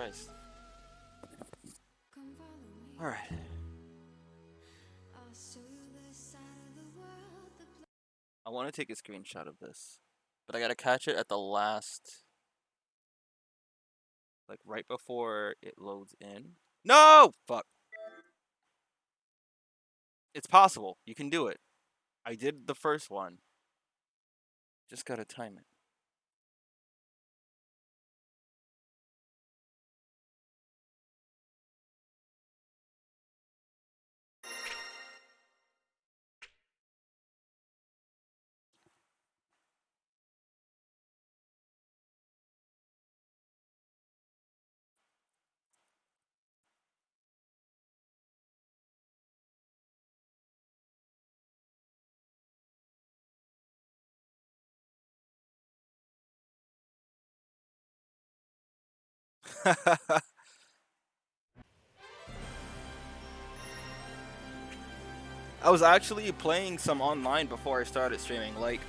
Christ. Alright. I want to take a screenshot of this, but I gotta catch it at the last, like right before it loads in. No! Fuck. It's possible. You can do it. I did the first one. Just gotta time it. I was actually playing some online before I started streaming. Like,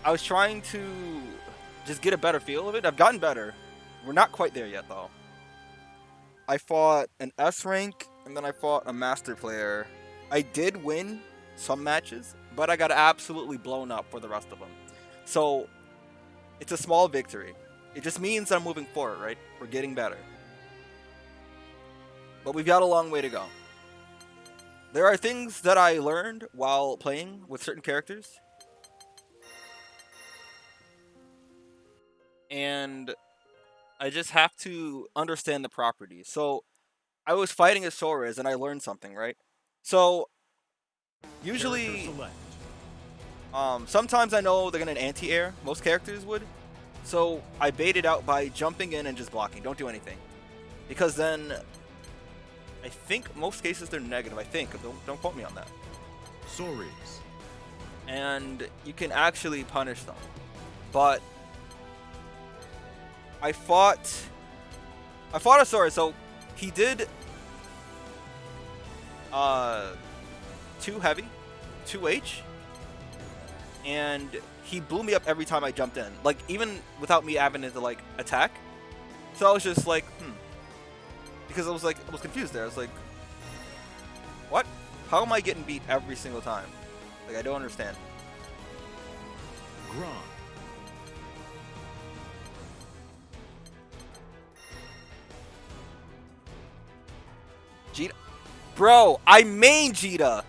I was trying to just get a better feel of it. I've gotten better. We're not quite there yet, though. I fought an S rank, and then I fought a master player. I did win some matches, but I got absolutely blown up for the rest of them. So, it's a small victory. It just means I'm moving forward, right? We're getting better. But we've got a long way to go. There are things that I learned while playing with certain characters. And I just have to understand the properties. So, I was fighting as Sora's and I learned something, right? So, usually, sometimes I know they're gonna anti-air. Most characters would. So, I bait it out by jumping in and just blocking. Don't do anything. Because then, I think most cases they're negative. I think. Don't quote me on that. Sorry. And you can actually punish them. But I fought a Sora, so he did 2 heavy, 2H, and he blew me up every time I jumped in. Like, even without me having to like attack. So I was just like, because I was confused there. I was like, what? How am I getting beat every single time? Like, I don't understand. Gron. Jita. Bro, I main Jita.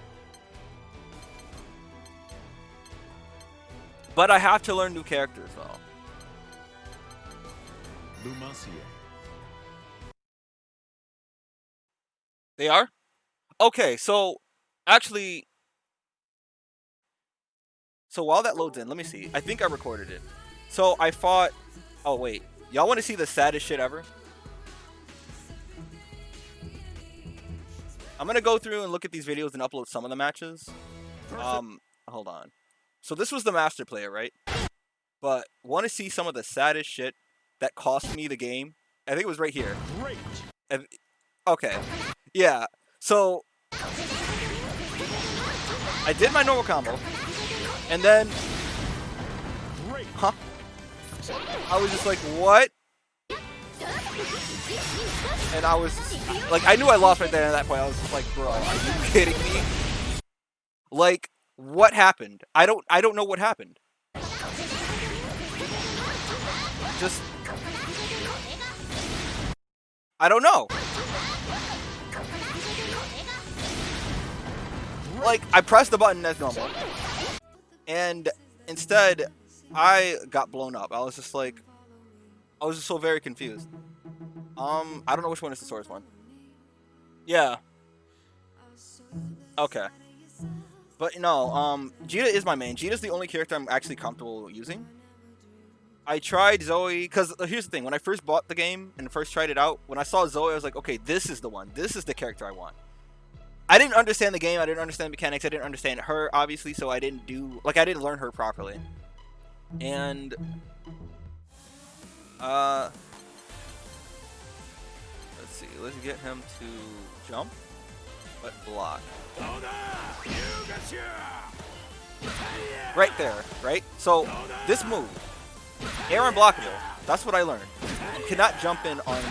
But I have to learn new characters, though. Lumacia. They are? Okay, so actually, so while that loads in, let me see. I think I recorded it. So I fought. Oh wait, y'all want to see the saddest shit ever? I'm gonna go through and look at these videos and upload some of the matches. Hold on. So this was the master player, right? But want to see some of the saddest shit that cost me the game? I think it was right here. Great. Okay. Yeah. So I did my normal combo, and then, huh? I was just like, what? And I was like, I knew I lost right there at that point. I was just like, bro, are you kidding me? Like, what happened? I don't know what happened. Just, I don't know. Like, I pressed the button as normal, and instead, I got blown up. I was just like, I was just so very confused. I don't know which one is the source one. Yeah. Okay. But no, Jita is my main. Jita's the only character I'm actually comfortable using. I tried Zoe, because here's the thing. When I first bought the game and first tried it out, when I saw Zoe, I was like, okay, this is the one. This is the character I want. I didn't understand the game. I didn't understand mechanics. I didn't understand her, obviously, so I didn't learn her properly. And, let's see. Let's get him to jump, but block. Right there, right? So, this move, air unblockable. That's what I learned. You cannot jump in on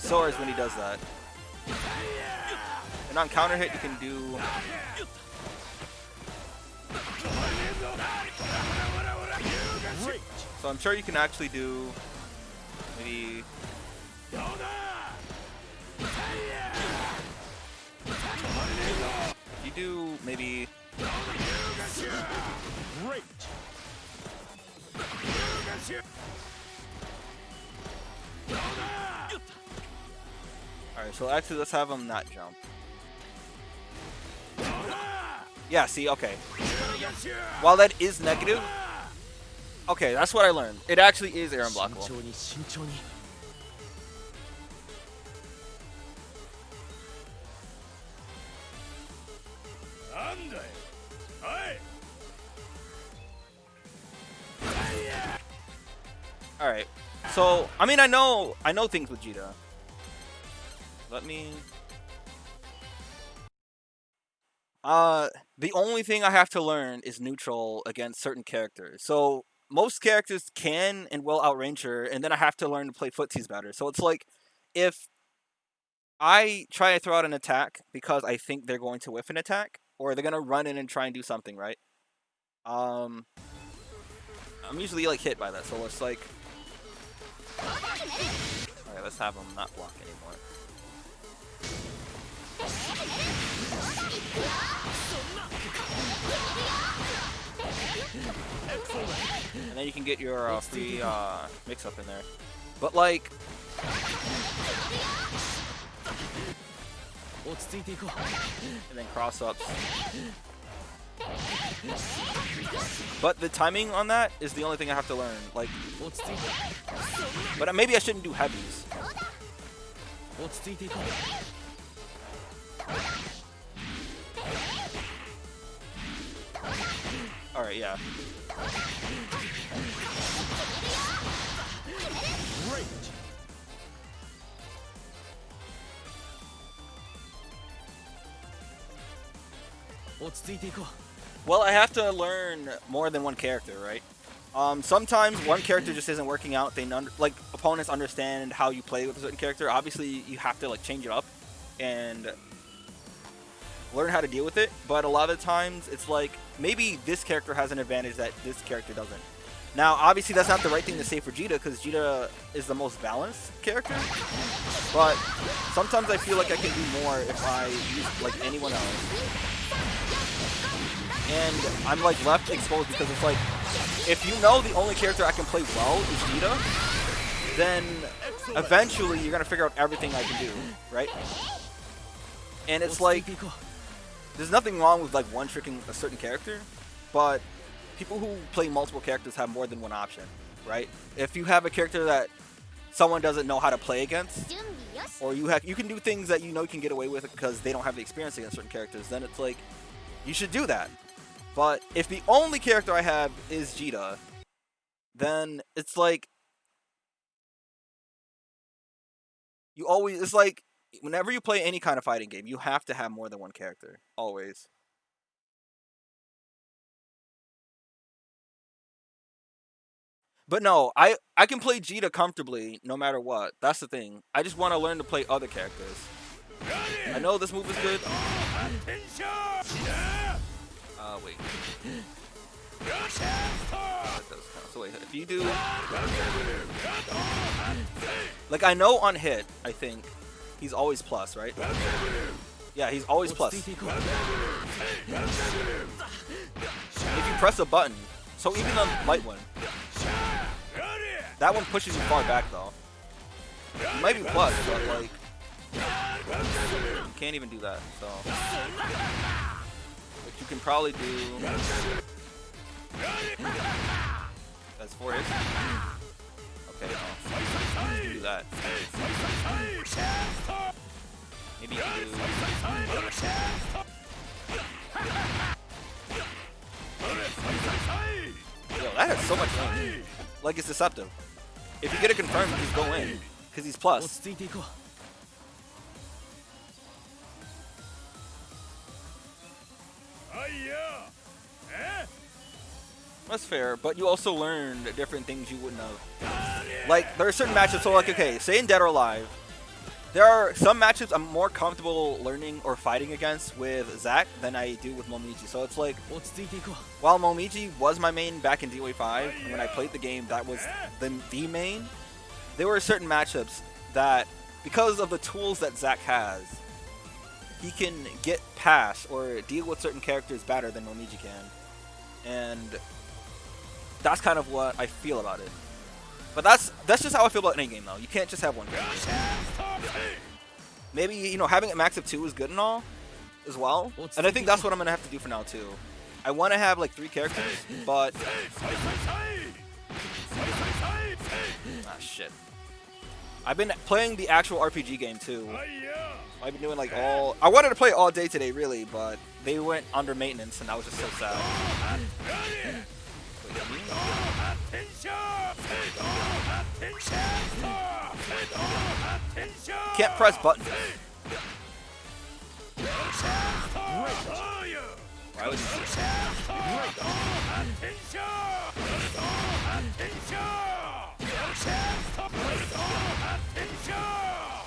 soars when he does that. And on counter hit, you can do. So I'm sure you can actually do maybe. You do maybe. Great. Alright, so actually let's have him not jump. Yeah, see, okay. While that is negative, okay, that's what I learned. It actually is air unblockable. Alright. So, I mean, I know things with Jita. Let me... the only thing I have to learn is neutral against certain characters. So, most characters can and will outrange her, and then I have to learn to play footsies better. So, it's like, if I try to throw out an attack because I think they're going to whiff an attack, or they're going to run in and try and do something, right? I'm usually, like, hit by that, so it's like... Alright, let's have him not block anymore. And then you can get your free mix-up in there. But, like... And then cross-ups. But the timing on that is the only thing I have to learn. Like... But maybe I shouldn't do heavies. Alright, yeah. Great. Well, I have to learn more than one character, right? Sometimes one character just isn't working out. Like opponents understand how you play with a certain character. Obviously, you have to like change it up and learn how to deal with it. But a lot of times, it's like maybe this character has an advantage that this character doesn't. Now, obviously, that's not the right thing to say for Jita because Jita is the most balanced character. But sometimes I feel like I can do more if I use like anyone else. And I'm like left exposed because it's like, if you know the only character I can play well is Jita, then eventually you're gonna figure out everything I can do, right? And it's like, there's nothing wrong with like one-tricking a certain character, but people who play multiple characters have more than one option, right? If you have a character that someone doesn't know how to play against, or you can do things that you know you can get away with because they don't have the experience against certain characters, then it's like, you should do that. But if the only character I have is Jita, then it's like it's like whenever you play any kind of fighting game, you have to have more than one character, always. But no, I can play Jita comfortably no matter what. That's the thing. I just want to learn to play other characters. I know this move is good. Wait. So wait, if you do... Like, I know on hit, I think, he's always plus, right? Yeah, he's always plus. If you press a button, so even the light one, that one pushes you far back, though. You might be plus, but, like, you can't even do that, so... You can probably do... That's 4 hits. Okay, no. You can do that. Maybe you can do... Yo, that has so much range. Like, it's deceptive. If you get it confirmed, just go in. Because he's plus. That's fair, but you also learned different things you wouldn't have. Like, there are certain matchups, so like, okay, say in Dead or Alive, There are some matchups I'm more comfortable learning or fighting against with Zack than I do with Momiji. So it's like, while Momiji was my main back in DOA 5, and when I played the game, that was the main, there were certain matchups that, because of the tools that Zack has, he can get past or deal with certain characters better than Momiji can. And that's kind of what I feel about it. But that's just how I feel about any game, though. You can't just have one character. Maybe, you know, having it max of 2 is good and all, as well. And I think that's what I'm going to have to do for now, too. I want to have, like, 3 characters, but... Ah, shit. I've been playing the actual RPG game, too. I've been doing, like, all... I wanted to play all day today, really, but they went under maintenance, and I was just so sad. Can't press buttons. Why would you do that?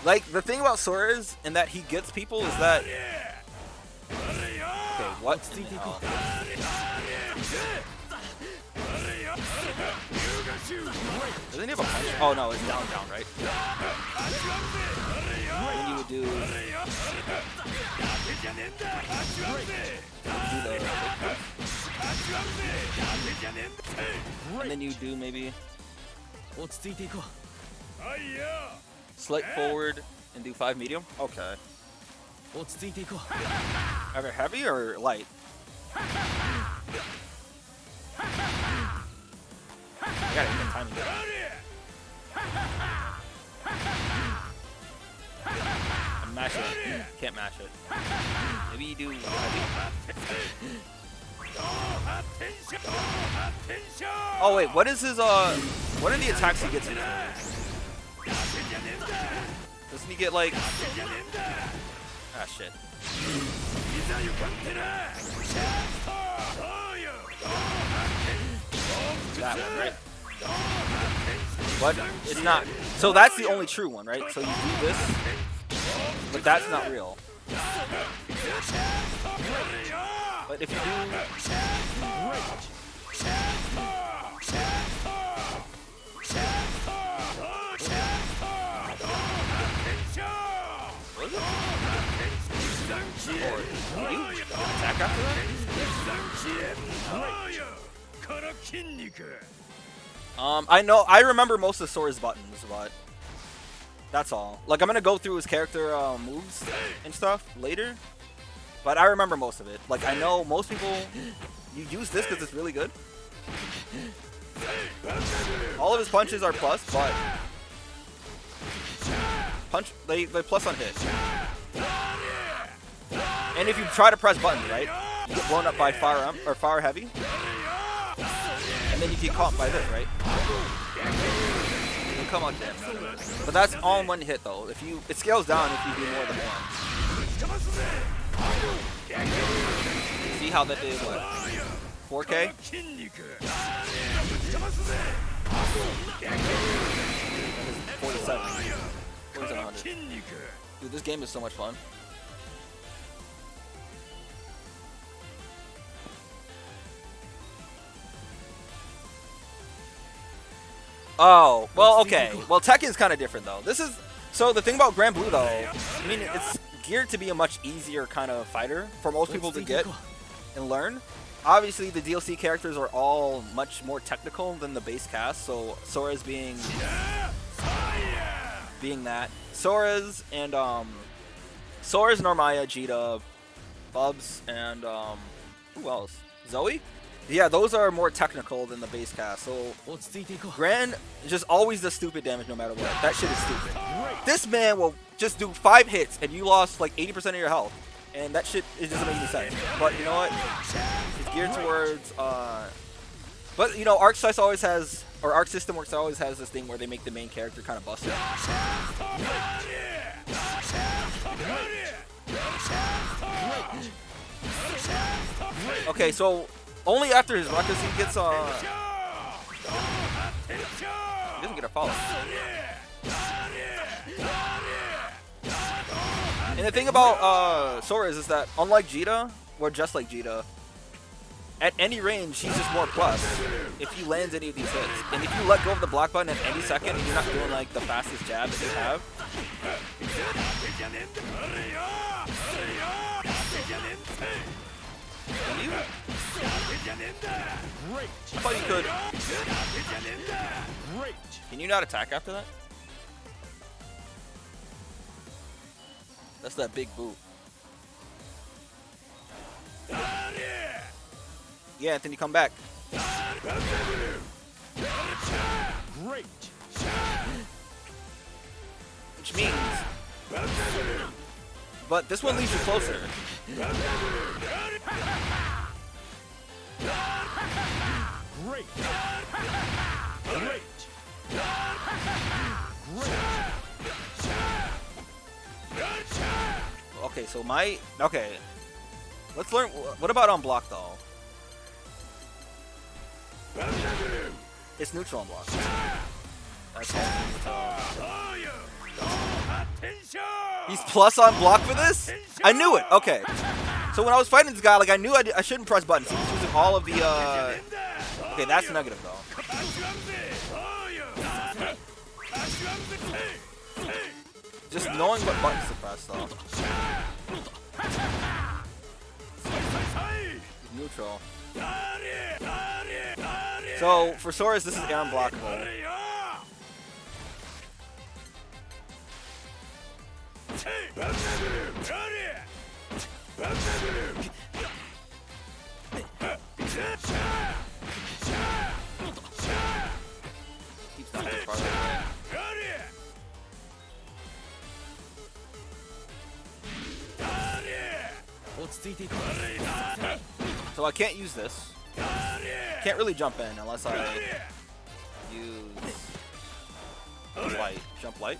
Like, the thing about Sora is, in that he gets people, is that... Okay, what? Oh. Doesn't he have a punch? Oh no, it's down, right? Then you would do... And then you do maybe... Slight forward and do 5 medium? Okay. Either heavy or light? I gotta get the timing down. I'm mash it. Can't mash it. Maybe you do heavy. Oh wait, what is his what are the attacks he gets in? Doesn't he get like... Ah shit. That one, right? What? It's not. So that's the only true one, right? So you do this, but that's not real. But if you do... Or you attack after that? I remember most of Sora's buttons, but that's all. Like, I'm gonna go through his character moves and stuff later, but I remember most of it. Like, I know most people, you use this because it's really good. All of his punches are plus, but they plus on hit. And if you try to press buttons, right, you get blown up by fire heavy. And then you get caught by this, right? You come out there. But that's all in one hit, though. It scales down if you do more than one. See how that did what? 4K? 47. 4700. Dude, this game is so much fun. Oh, well, okay. Well, Tekken's kind of different, though. So the thing about Grand Blue, though, I mean, it's geared to be a much easier kind of fighter for most people to get and learn. Obviously, the DLC characters are all much more technical than the base cast, so Sora's being that. Sora's, Normaya, Jita, Bubs, and, who else? Zoe? Yeah, those are more technical than the base cast, so Grand just always does stupid damage no matter what. That shit is stupid. This man will just do 5 hits and you lost like 80% of your health, and that shit, it doesn't make any sense. But you know what? It's geared towards, but you know, Arc System always has this thing where they make the main character kind of busted. Okay, so only after his ruckus he gets he doesn't get a follow. And the thing about Sora is that unlike Jita, or just like Jita, at any range he's just more plus if he lands any of these hits. And if you let go of the block button at any second and you're not doing like the fastest jab that you have. Can you? I thought you could. Can you not attack after that? That's that big boot. Yeah, Anthony, come back. Great. Which means... But this one leaves you closer. Great. Great. Okay, so my... Okay. Let's learn... What about on block, though? It's neutral on block. That's all. He's plus on block for this? I knew it! Okay. So when I was fighting this guy, like, I knew I shouldn't press buttons. He was using all of the, Okay, that's negative, though. Just knowing what buttons to press, though. Neutral. So, for Sora's, this is air unblockable. Keeps not too far away. So I can't use this. Can't really jump in unless I use light. Jump light.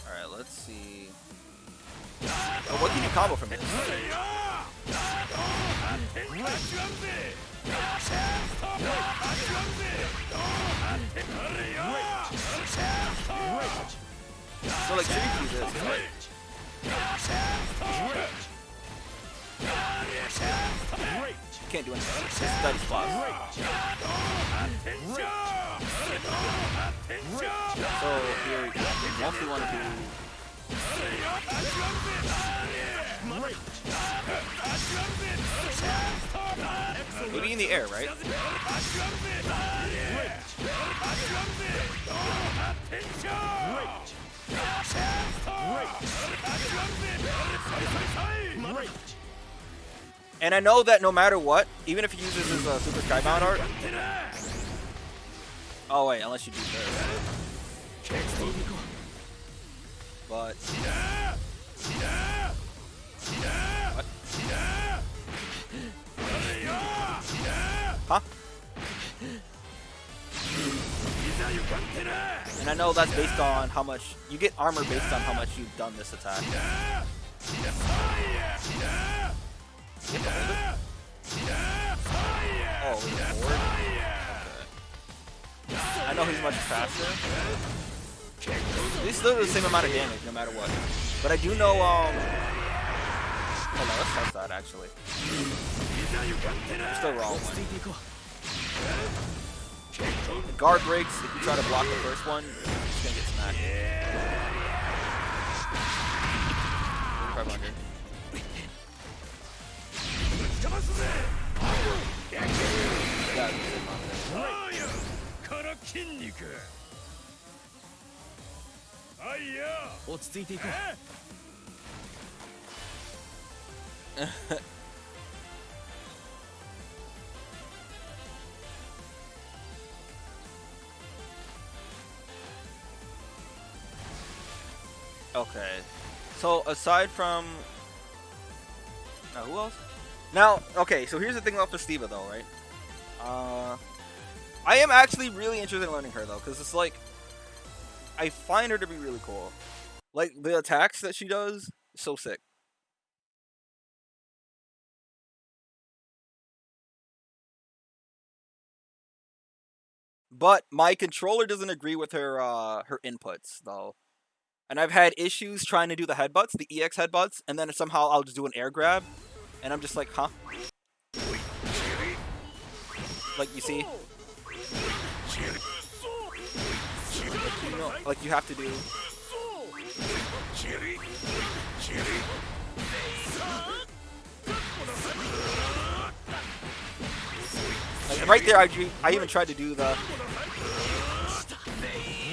Alright, let's see. Oh, what can you combo from this? So like, should you do this? Right? Can't do anything. This is dead spot. So here, you mostly want to do. Maybe in the air, right? And I know that no matter what, even if he uses his Super Skybound art. Oh wait, unless you do this. But. What? Huh? And I know that's based on how much you get armor based on how much you've done this attack. You have to hold it? Oh, forward? Okay. I know he's much faster. He's still the same amount of damage no matter what. But I do know, hold on, let's test that actually. We're still wrong one. The guard breaks, if you try to block the first one, you're just gonna get smacked. 500. Okay, so aside from now, who else? Now, okay, so here's the thing about Festiva though, right? I am actually really interested in learning her though, because it's like I find her to be really cool. Like the attacks that she does, so sick. but my controller doesn't agree with her inputs though. And I've had issues trying to do the headbutts, the EX headbutts, and then somehow I'll just do an air grab, and I'm just like, huh? Like, you see? Like, you know, like you have to do. Like, right there, I even tried to do the.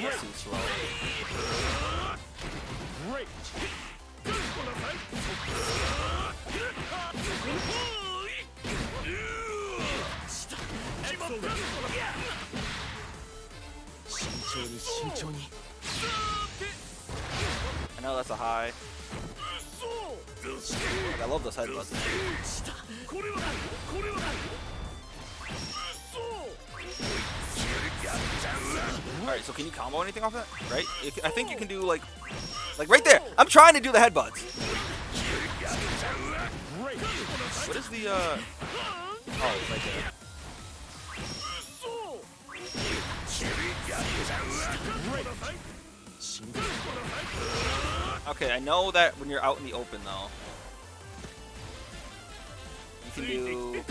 That's too slow. I know that's a high. I love those headbutts. Alright, so can you combo anything off that? Right? I think you can do like right there. I'm trying to do the headbutts. What is the oh, right there. Okay, I know that when you're out in the open though, you can do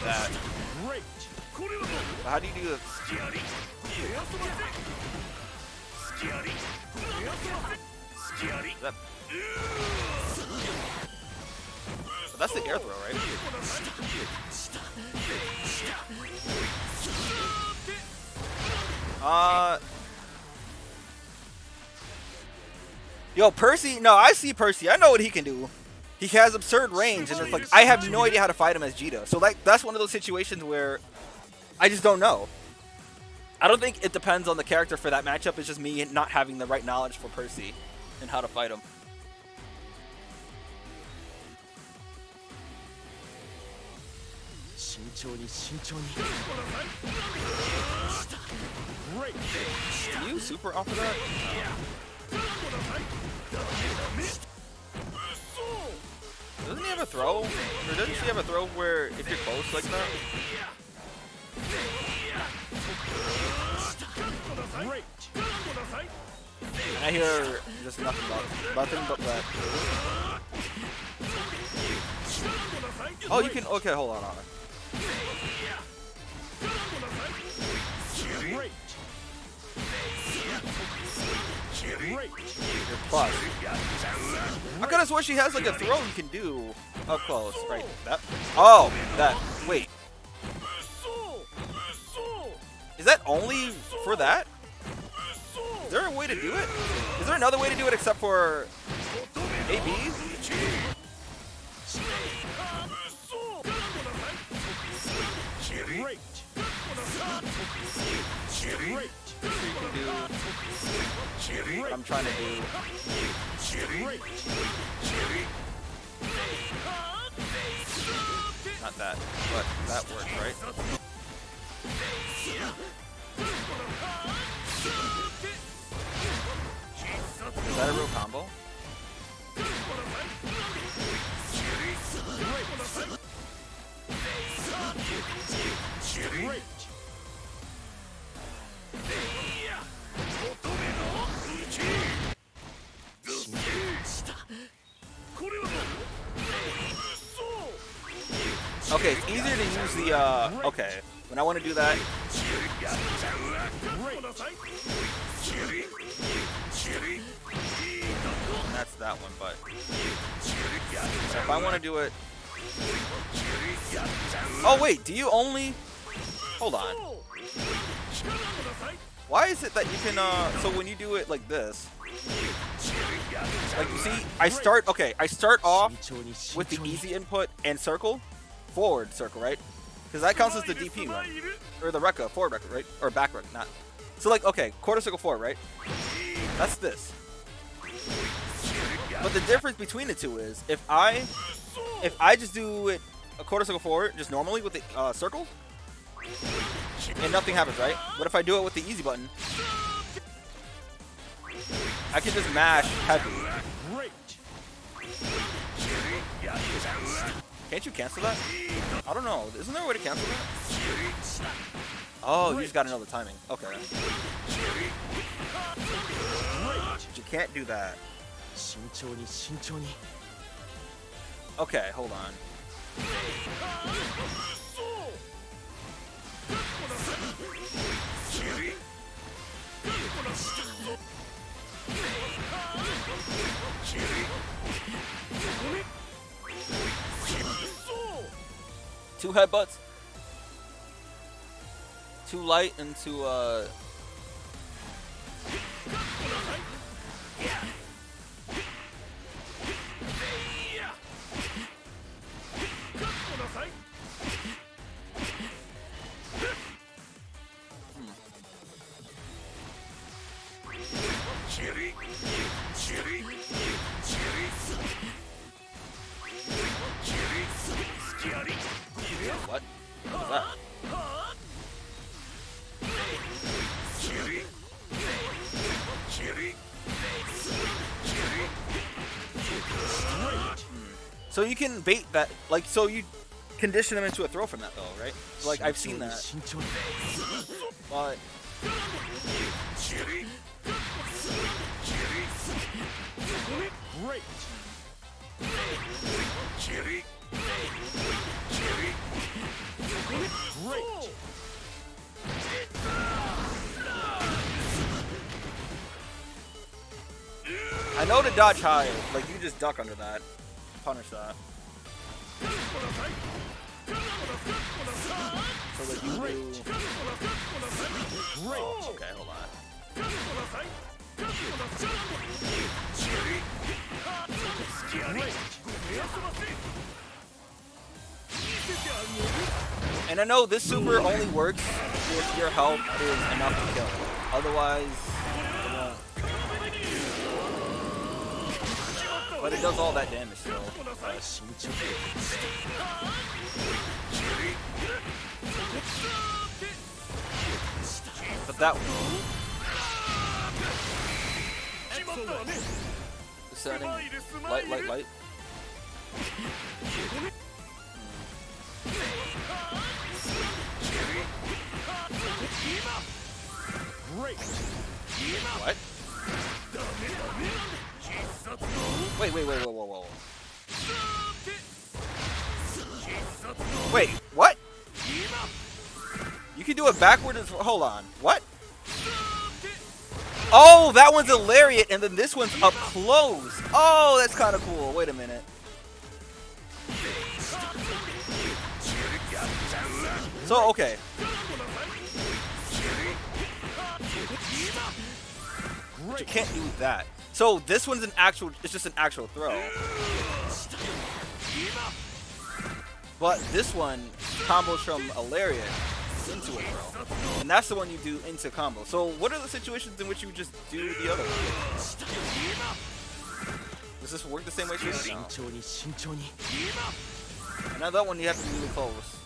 that. But how do you do this? That... But that's the air throw, right? Yo, Percy. No, I see Percy. I know what he can do. He has absurd range, and it's like I have no idea how to fight him as Jita. So like that's one of those situations where I just don't know. I don't think it depends on the character for that matchup. It's just me not having the right knowledge for Percy and how to fight him. Do you super off of that? Doesn't he have a throw? Or doesn't she have a throw where if you're close like that? And I hear just nothing but that. Oh, you can. Okay, hold on. You're plus. I could have sworn she has like a throw you can do up close, right? That. Oh, that. Wait. Is that only for that? Is there a way to do it? Is there another way to do it except for AB? What I'm trying to do. Not that, but that works, right? Is that a real combo? Okay, it's easier to use the, okay. When I want to do that... And that's that one, but... So if I want to do it... Oh, wait, do you only... Hold on. Why is it that you can, so when you do it like this... Like, you see, I start off with the easy input and circle. Forward circle, right? Because that counts as the DP one. Or the Rekka, forward Rekka, right? Or back Rekka, not. So like, okay, quarter circle forward, right? That's this. But the difference between the two is, if I just do it a quarter circle forward, just normally with the circle, and nothing happens, right? But if I do it with the easy button, I can just mash heavy. Can't you cancel that? I don't know. Isn't there a way to cancel that? Oh, you just gotta know the timing. Okay. You can't do that. Okay, hold on. Two headbutts. Too light and too What? What was that? So you can bait that, like, so you condition them into a throw from that, though, right? Like, I've seen that. But Great. Great. I know to dodge high, like, you just duck under that. Punish that. So that you do... Oh, okay, hold on. And I know this super only works if your health is enough to kill. Otherwise, it won't. But it does all that damage still. But that one. Setting. Light, light, light. Great. What? Wait, whoa, whoa, whoa. Wait, what? You can do it backwards as... Hold on. What? Oh, that one's a lariat, and then this one's up close. Oh, that's kind of cool. Wait a minute. So, okay. But you can't do that. So this one's an actual, it's just an actual throw. But this one combos from a lariat into a throw. And that's the one you do into combo. So what are the situations in which you just do the other one? Does this work the same way too? No. And now that one you have to be really close.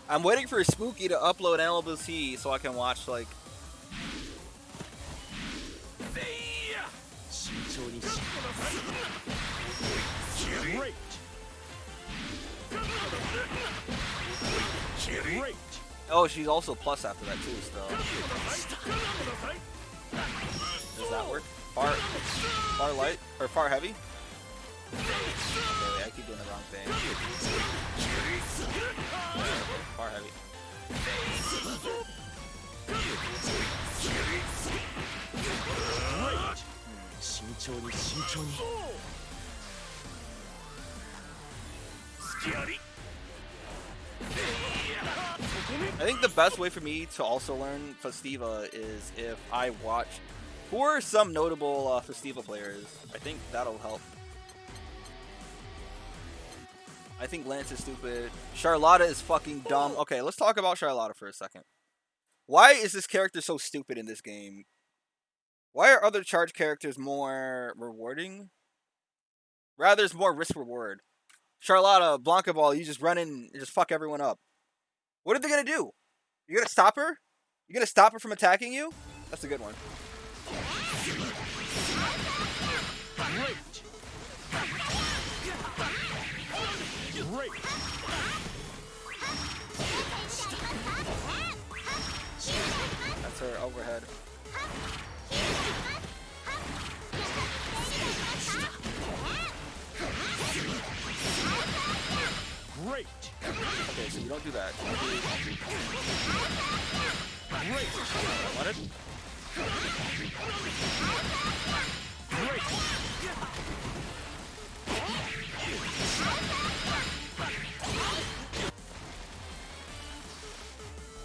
I'm waiting for Spooky to upload LBC so I can watch, like... Great. Great. Oh, she's also plus after that too, still. Does that work? Far light? Or far heavy? Okay, wait, I keep doing the wrong thing. Far heavy. I think the best way for me to also learn Festiva is if I watch who are some notable Festiva players. I think that'll help. I think Lance is stupid. Charlotta is fucking dumb. Okay, let's talk about Charlotta for a second. Why is this character so stupid in this game? Why are other charge characters more rewarding? Rather, it's more risk reward. Charlotta, Blanca Ball, you just run in and just fuck everyone up. What are they gonna do? You're gonna stop her? You're gonna stop her from attacking you? That's a good one. Great. Great. That's her overhead. Great. Okay, so you don't do that. Great. Want it? Great.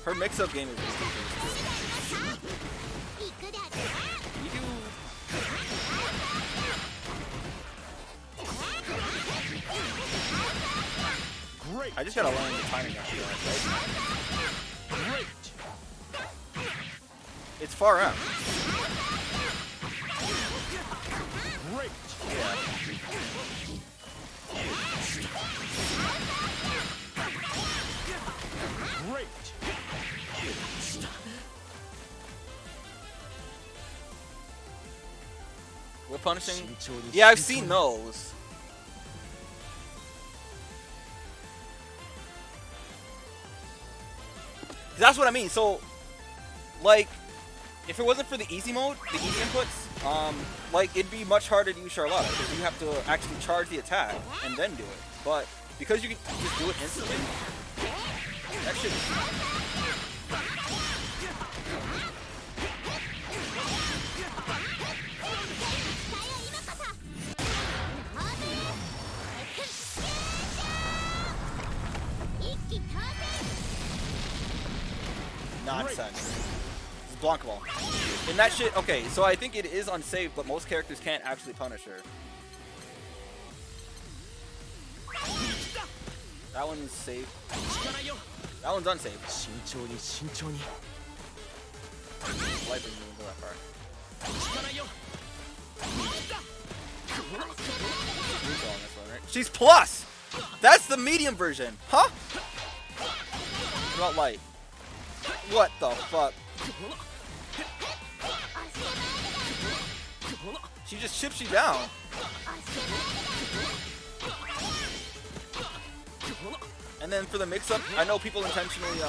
Her mix-up game is ridiculous. You do. Great. I just gotta learn the timing after that, right? Great. It's far out. Great. Yeah. Great. We're punishing. Yeah, I've seen those. That's what I mean. So, like, if it wasn't for the easy mode, the easy inputs, like, it'd be much harder to use Charlotta because you have to actually charge the attack and then do it. But because you can just do it instantly, that shit. Nonsense. It's Blanca Ball. And that shit, okay, so I think it is unsafe, but most characters can't actually punish her. That one's safe. That one's unsafe. Life isn't even go that far. On this one, right? She's plus! That's the medium version, huh? What about light? What the fuck? She just chips you down. And then for the mix-up, I know people intentionally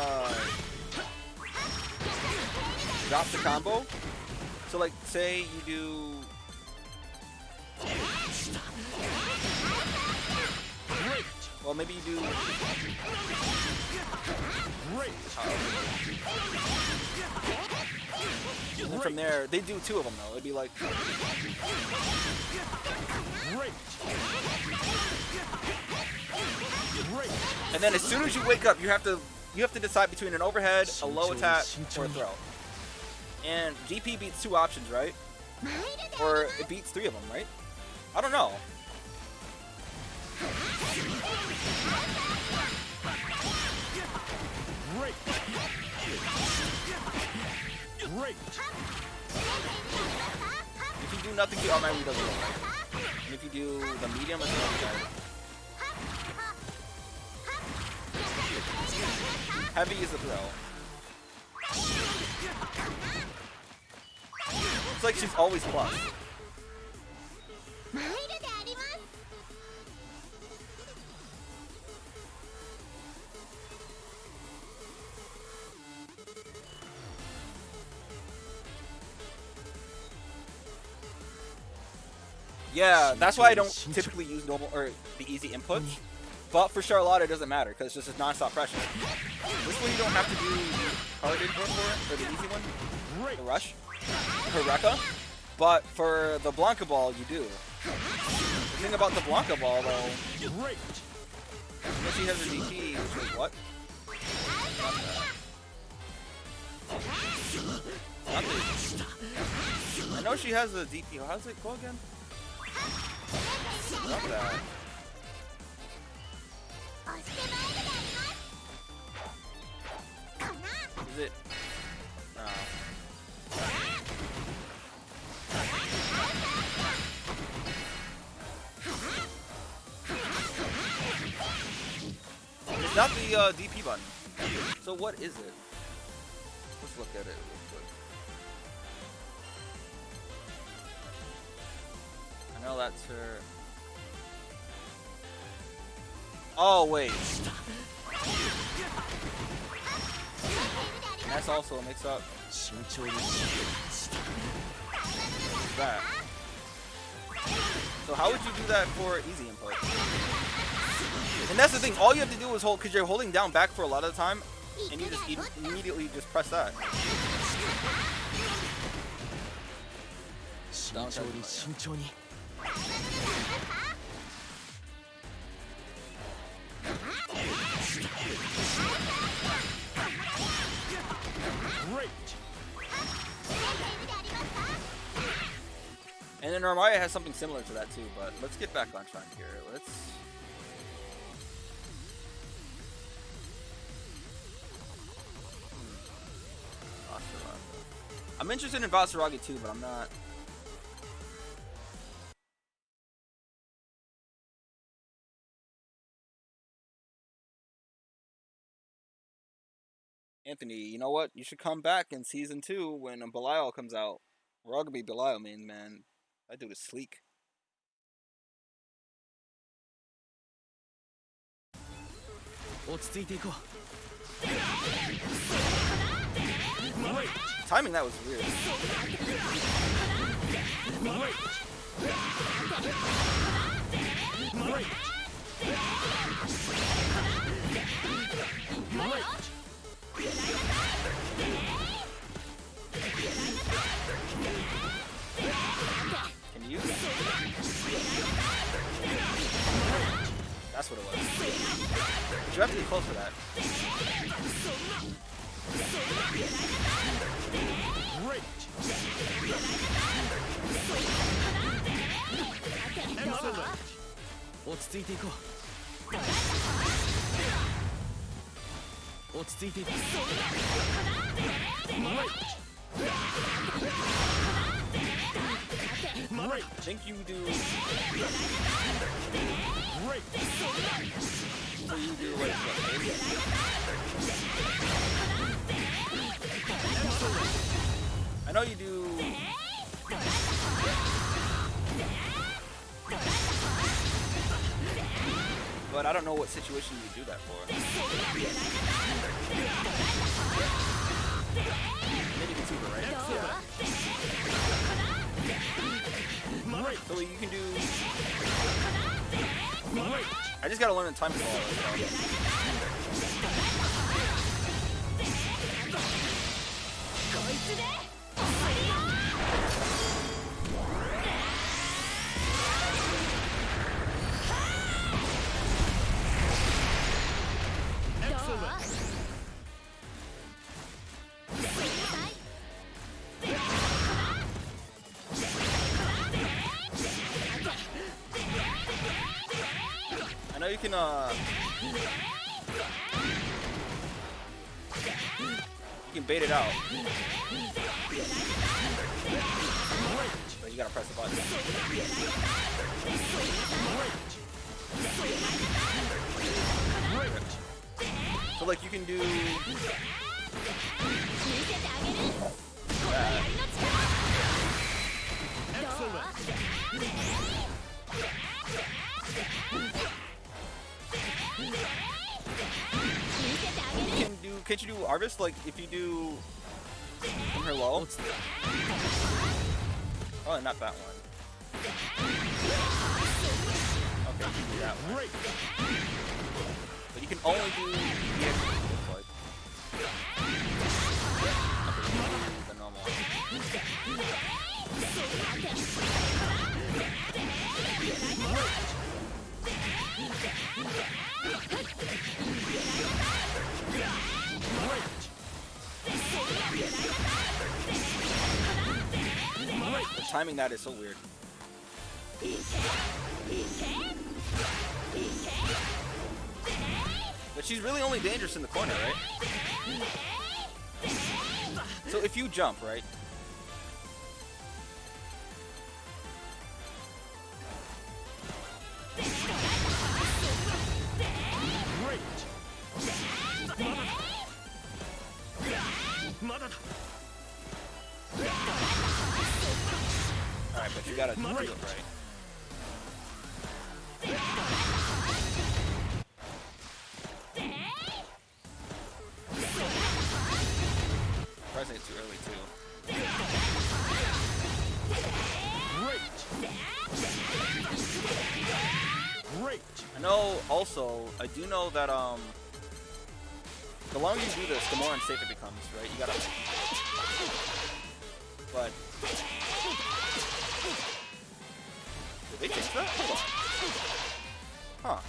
drop the combo. So like, say you do... Well, maybe you do... And then from there, they do two of them though. It'd be like... And then as soon as you wake up, you have to decide between an overhead, a low attack, or a throw. And GP beats two options, right? Or it beats three of them, right? I don't know. Great. Great. If you do nothing, you automatically does roll, right? And if you do the medium, it's an overhead. Heavy is a throw. It's like she's always plus. Yeah, that's why I don't typically use normal or the easy inputs. But for Charlotte, it doesn't matter because it's just non-stop pressure. This one you don't have to do hard input for it, or the easy one, the rush, her Rekka. But for the Blanca Ball, you do. The thing about the Blanca Ball, though, she has her DP, which is what? Not that. I know she has a DP. How does it go again? Not that. Is it? No. It's not the DP button. So what is it? Let's look at it real quick. I know that's her. Oh wait. That's also a mix-up. That. So how would you do that for easy input? And that's the thing, all you have to do is hold, because you're holding down back for a lot of the time, and you just immediately just press that. Great. And then Armaya has something similar to that too, but let's get back on track here. I'm interested in Vasaragi too, but I'm not. Anthony, you know what? You should come back in season 2 when Belial comes out. We're all gonna be Belial mains, man. That dude is sleek. Timing that was weird. Can you? That's what it was. You have to be close for that. Great. I think you do. Great. So you do like what? I know you do. But I don't know what situation you do that for. Maybe Katsuba, right? Yeah. So you can do. I just gotta learn the timing of all this I know you can, you can bait it out. But you gotta press the button. So like you can do that. Can't you do Arvis? Like if you do from her low? Oh, not that one. Okay, you can do that one. But you can only do the normal one. The timing that is so weird. But she's really only dangerous in the corner, right? So if you jump, right? but you gotta do it right. Pressing it too early too. Great. I know. Also, I do know that the longer you do this, the more unsafe it becomes. Right? You gotta. But did they change that? Hold on. Huh?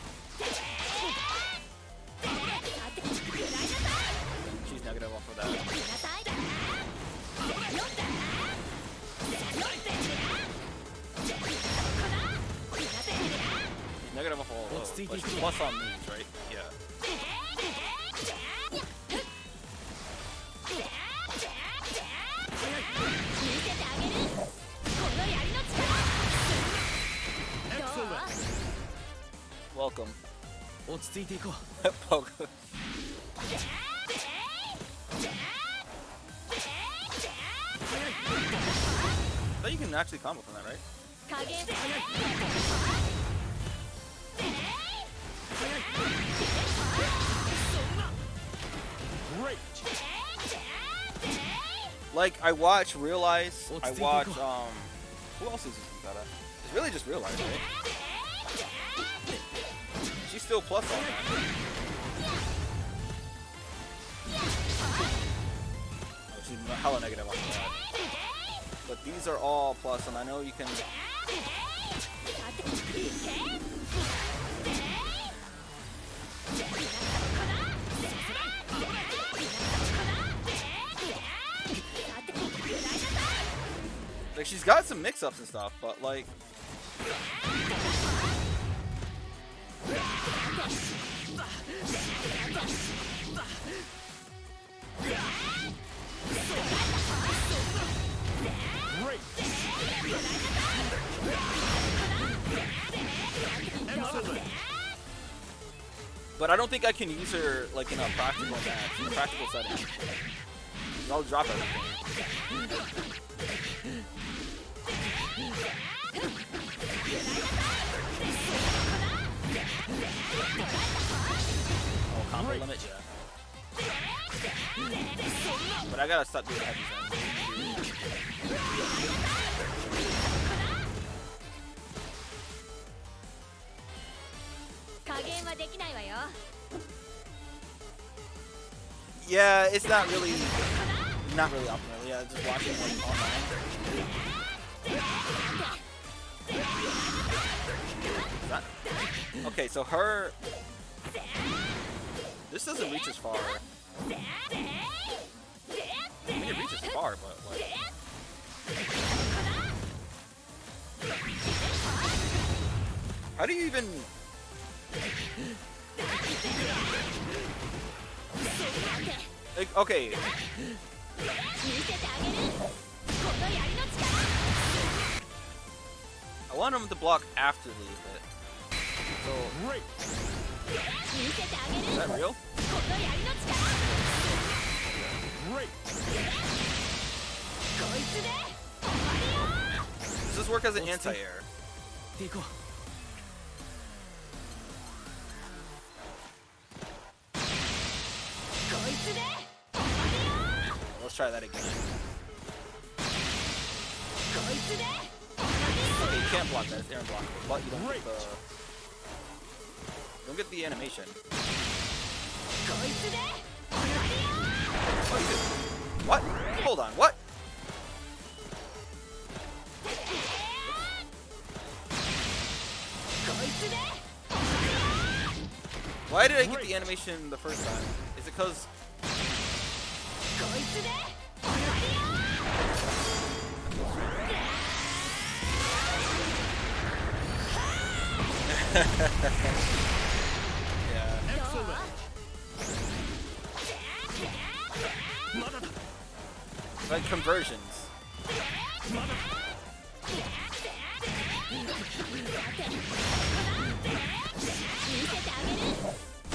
She's negative off of that. She's negative off all of those, but she's plus on these, right? Yeah. Excellent. Welcome. 落ち着いていこう Poke. I thought you can actually combo from that, right? Great. Like, I watch Realize, I watch, who else is using that? It's really just Realize, right? She's still plus on that. Oh, she's hella negative on that. But these are all plus, and I know you can... Like, she's got some mix-ups and stuff, but like... Great. Excellent. But I don't think I can use her like in a practical match, in a practical setting. I'll drop everything. Oh, combo limit, yeah. But I gotta stop doing heavy zones. 加減はできないわよ。 Yeah, it's not really optimal. Yeah, just watching like online. Is that... Okay, so her... This doesn't reach as far. I mean, it reaches far, but like... How do you even... Like, okay. I want him to block after these, but... So... Great. Is that real? Great. Does this work as an anti-air? ていこう Let's try that again. Okay, you can't block that. It's air unblockable, but you don't get the... You don't get the animation. Oh, you do. What? Hold on, what? Why did I get the animation the first time? Is it because... Yeah. Excellent. Like conversions.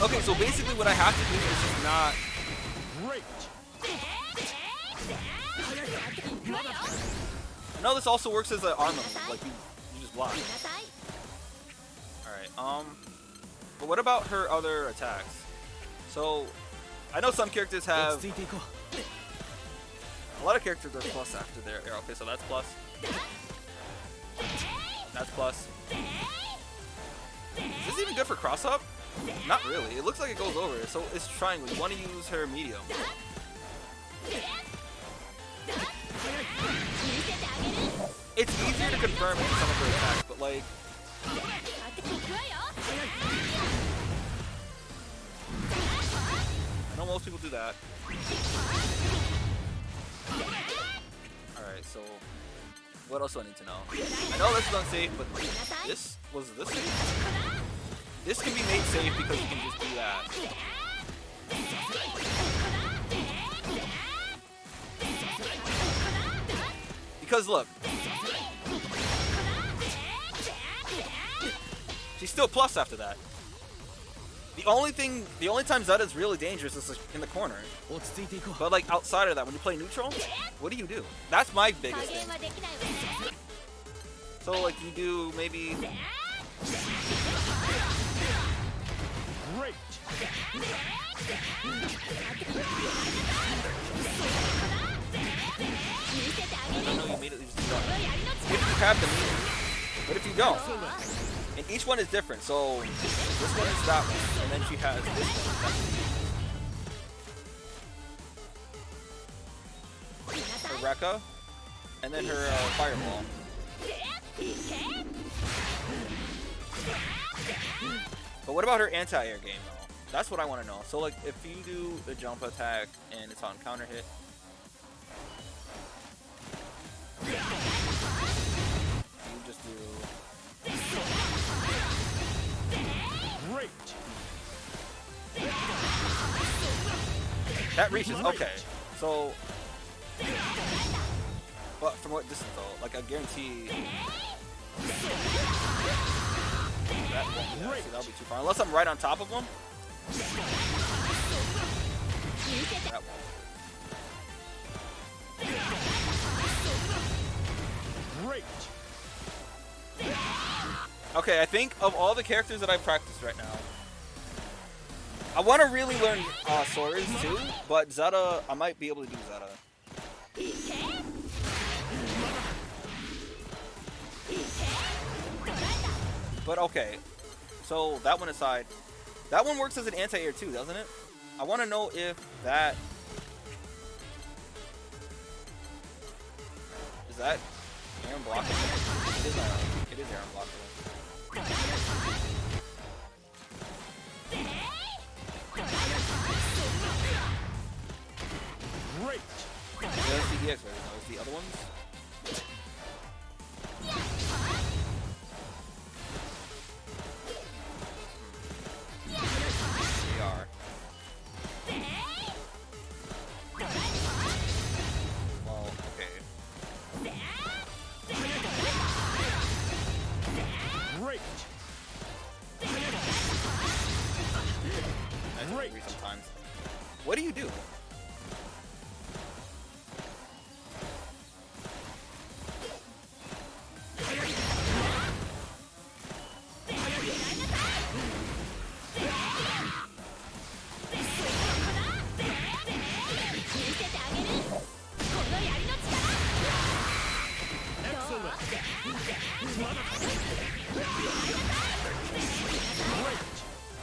Okay, so basically what I have to do is just not... Great. I No, this also works as an armor move. Like you just block. なさい All right. But what about her other attacks? So, I know some characters 落 have ち着いていこう a lot of characters are plus after their arrow. Okay, so that's plus. That's plus. Is this even good for cross up? Not really. It looks like it goes over. So it's triangle. You want to use her medium. 見せてあげる It's easier to confirm into some of her attacks, but like 当てに行くわよ I know most people do that. Alright, so what else do I need to know? I know this is unsafe, but this safe? This can be made safe because you can just do that. Because look, she's still plus after that. The only time Zeta's really dangerous is in the corner. 落ち着いていこう But like outside of that, when you play neutral, what do you do? That's my 加 biggest 減 thing. はできないわ So like you do maybe Great. 見せてあげ I る don't know you immediately just do こ that. の槍の If 力 you have the meter, but if you don't, and each one is different. So this one is that one, and then she has this one. That's her Rekka, and then her fireball. But what about her anti-air game though? That's what I want to know. So like if you do the jump attack and it's on counter hit. You just do Great. that reaches. Okay, so but from what distance though? Like I guarantee that won't be that. See, that'll be too far. Unless I'm right on top of them. That won't. Great. Okay, I think of all the characters that I've practiced right now, I want to really learn Sora's too, but Zeta, I might be able to do Zeta. But okay, so that one aside, that one works as an anti-air too, doesn't it? I want to know if that... Is that Aaron blocking? It is Aaron. It is Aaron blocking. Great. Yeah, that's the EX version though. Is the other ones? They are. Well, okay. Great. That's angry sometimes. What do you do?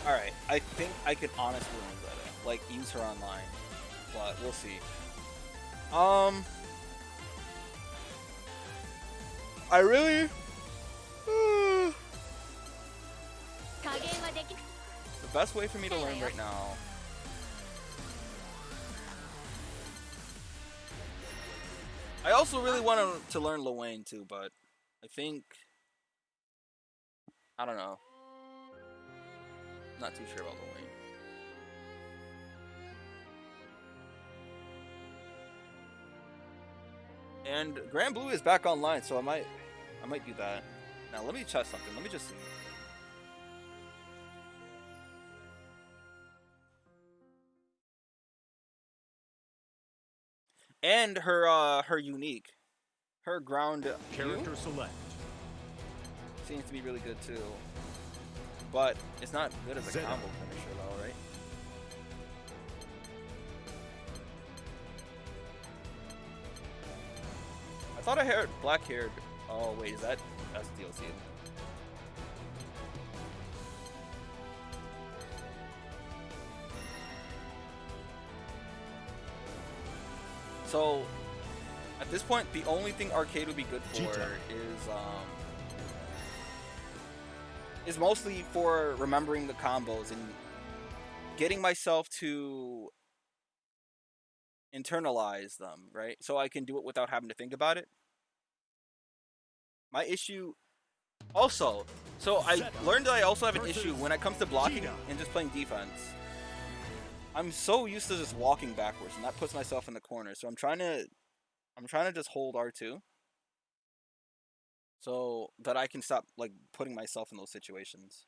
Alright, I think I could honestly learn Zeta. Like, use her online. But we'll see. I really... The best way for me to learn right now... I also really want to learn Luane too, but I think... I don't know. Not too sure about Luane. And Grand Blue is back online, so I might do that. Now let me test something. Let me just see. And her unique. Her ground Character view select. seems to be really good too. But it's not good as a Zeta. combo finisher though, right? I thought I heard black haired. Oh wait, is that's DLC? So at this point, the only thing arcade would be good for is mostly for remembering the combos and getting myself to internalize them, right? So I can do it without having to think about it. My issue also, so I learned that I also have an issue when it comes to blocking and just playing defense. I'm so used to just walking backwards, and that puts myself in the corner. So I'm trying to just hold R2 so that I can stop like putting myself in those situations.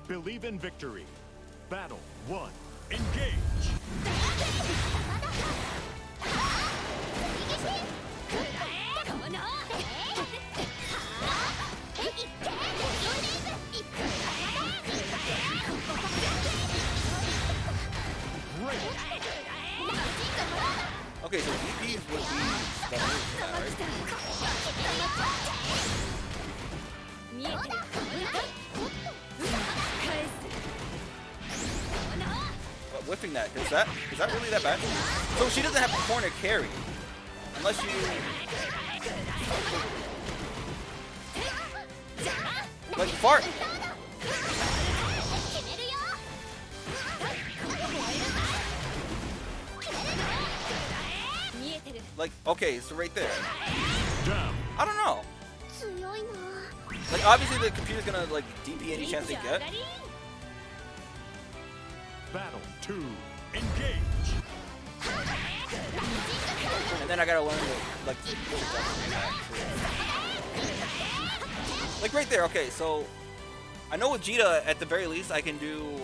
Believe in victory. Battle 1. Engage. Great. Okay, so DPs would be the move for that, right? But whiffing that, is that really that bad? So she doesn't have a corner carry. Unless you like fart. Like, okay, so right there. Down. I don't know. Like, obviously the computer's gonna, like, DP any chance they get. Battle 2. Engage. And then I gotta learn to, like, like right there, okay, so I know with Jita, at the very least, I can do,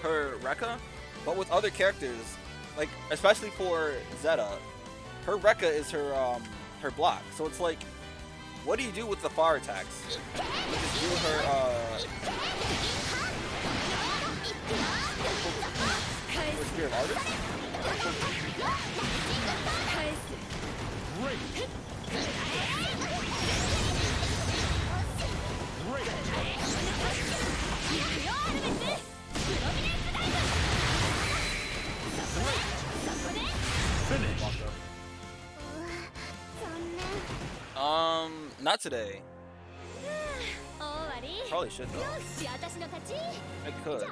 her Rekka, but with other characters, like, especially for Zeta, her Rekka is her, her block, so it's like, what do you do with the fire attacks? You just do her, her Spirit Artist? Great. Great. Finish. Not today. Probably should though. I could.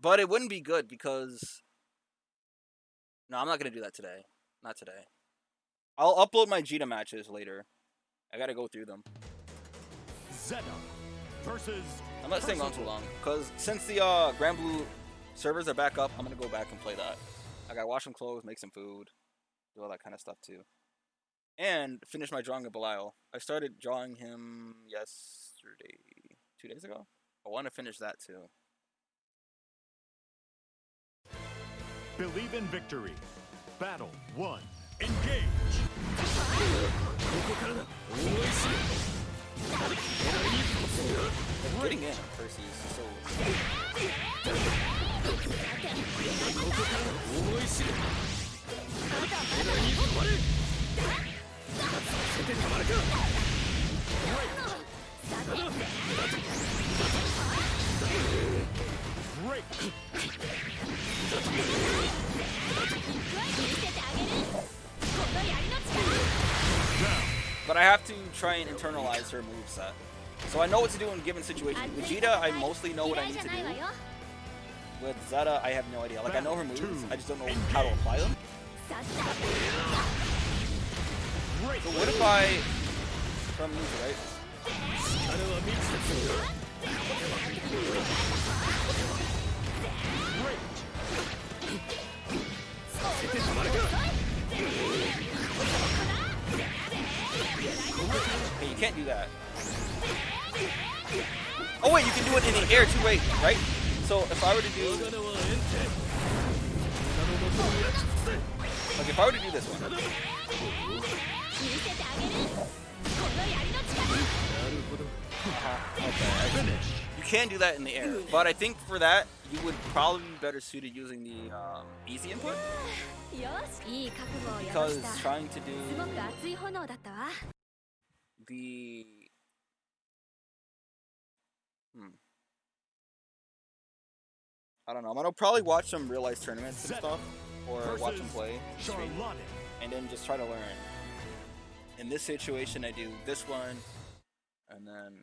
But it wouldn't be good because... No, I'm not gonna do that today. Not today. I'll upload my Jita matches later. I gotta go through them. Zeta versus. I'm not staying on too long because since the Grand Blue servers are back up, I'm gonna go back and play that. I gotta wash some clothes, make some food, do all that kind of stuff too, and finish my drawing of Belial. I started drawing him yesterday, 2 days ago. I want to finish that too. Believe in victory. Battle 1. Engage. Like, getting in Percy is so... Great. But I have to try and internalize her moveset. So I know what to do in given situations. With Vegeta, I mostly know what I need to do. With Zeta, I have no idea. Like, I know her moves, I just don't know how to apply them. So what if I... From moves, right? Hey, you can't do that. Oh wait, you can do it but in the air too late, right? So if I were to do, like if I were to do this one, 見せてあげるこの槍の力 okay, you can do that in the air, but I think for that you would probably be better suited using the easy input よしいい覚悟をや because したす trying to do ごく熱い炎だったわ the I don't know. I'm gonna probably watch some real life tournaments and stuff, or watch them play, stream, Charlotte. and then just try to learn. In this situation, I do this one, and then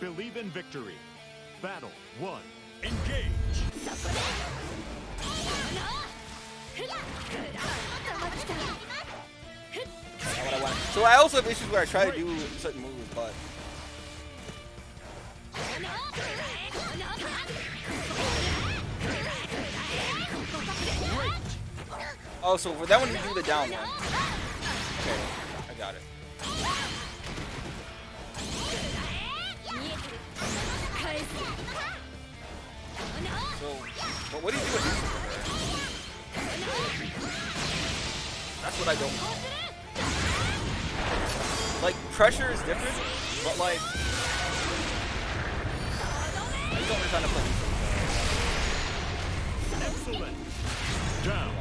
Believe in victory. Battle 1. Engage. そこでふが来た not what I want. So I also have issues where I try to do certain moves, but oh, so for that one you do the down one. Okay, I got it. So, but what do you do with these? That's what I don't know. Like, pressure is different, but like, I just don't understand to play these. Excellent. Down.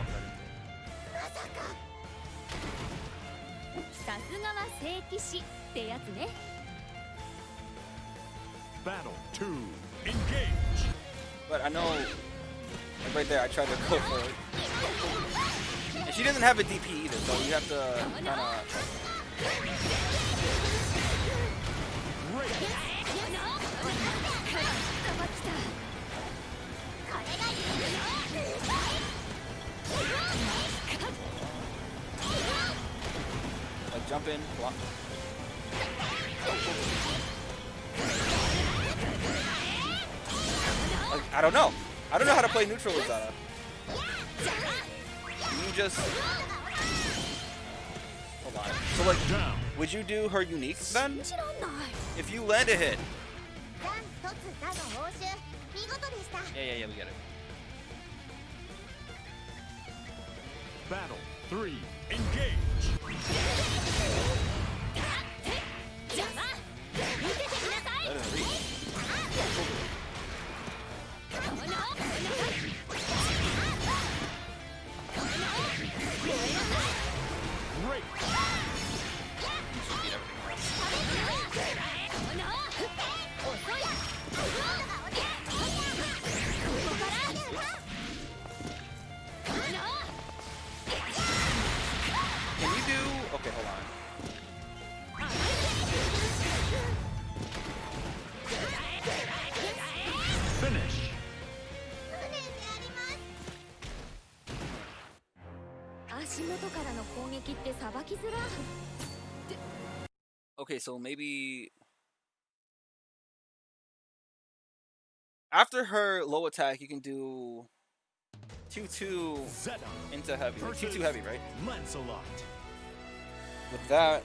さすがは聖騎士ってやつね Battle 2. Engage. But I know, like right there, I tried to go for it. And she doesn't have a DP either, so you have to kind of. Like jump in, block. Like, I don't know. I don't know how to play neutral with Zara. You just hold on. So like, would you do her unique then? 知らない If you land a hit. 残突打の報酬見事でした Yeah, we get it. Battle 3. Engage. 邪魔見せてください That didn't reach. Great. Can you do? Okay, hold on. Finish. 足元からの攻撃ってさばきづら Okay, so maybe after her low attack, you can do 2-2 Zeta into heavy. Like, versus 2-2 heavy, right? Lancelot. With that.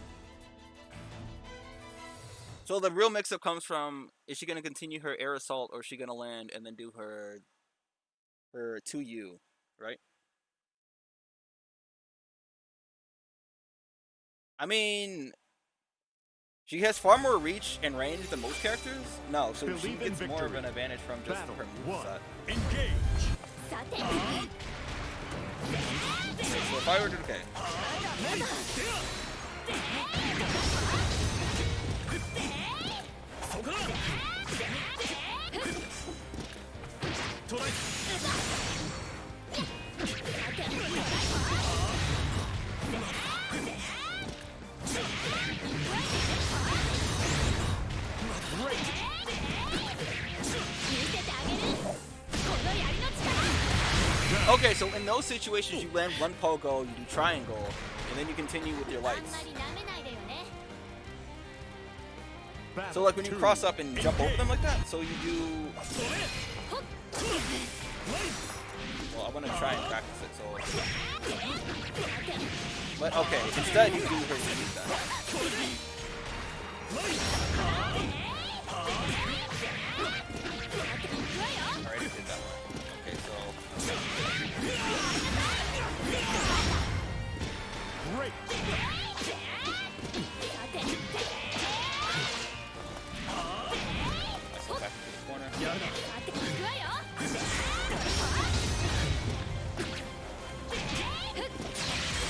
So the real mix-up comes from, is she going to continue her air assault or is she going to land and then do her 2U, right? I mean, she has far more reach and range than most characters. No, so she Believe in gets more of victory. an advantage from just Battle her 1. moveset. Engage. さて So if I were to, okay. Okay, so in those situations, you land one pogo, you do triangle, and then you continue with your あん lights. まり舐めないでよね So like when you cross up and jump over them like that, so you do. Well, I want to try and practice it. So. But okay, instead you do her technique then. Alright, I did that one. Okay, so. Great. I sit back into the corner.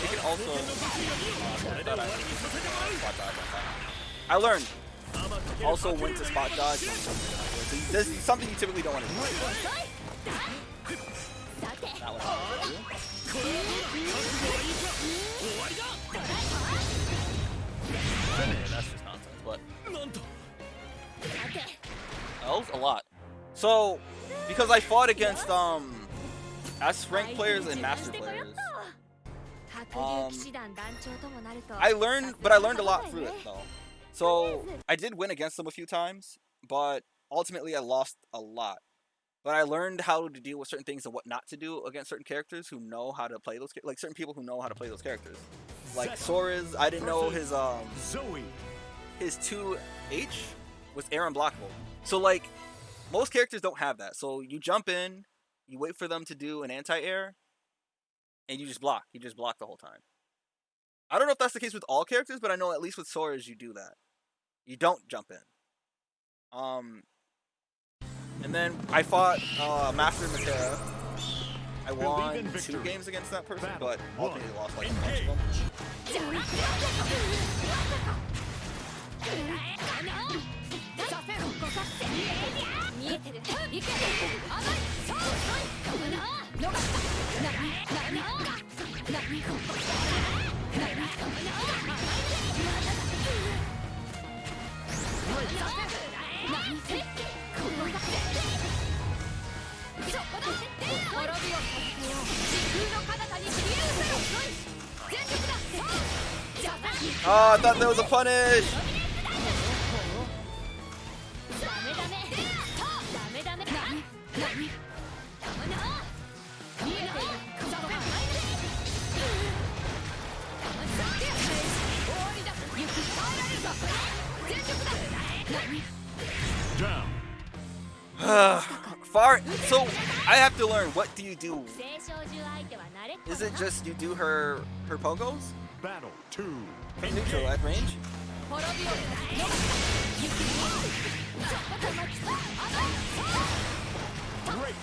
You can also. I learned also when to spot dodge. This is something you typically don't want to do. That one. That's just nonsense, but that was a lot. So, because I fought against S rank players and master players, I learned a lot through it though. So I did win against them a few times, but ultimately I lost a lot. But I learned how to deal with certain things and what not to do against certain characters who know how to play those, like certain people who know how to play those characters. Like Sora's, I didn't know his his 2H was air unblockable. So like most characters don't have that. So you jump in, you wait for them to do an anti-air, and you just block. You just block the whole time. I don't know if that's the case with all characters, but I know at least with Sora's you do that. You don't jump in. And then I fought Master Matera. I won 2 games against that person, but ultimately lost like a bunch of them. Oh, I thought there was a punish! Down. Far. So I have to learn. What do you do? Is it just you do her pogos? Battle 2. From neutral at range? Great.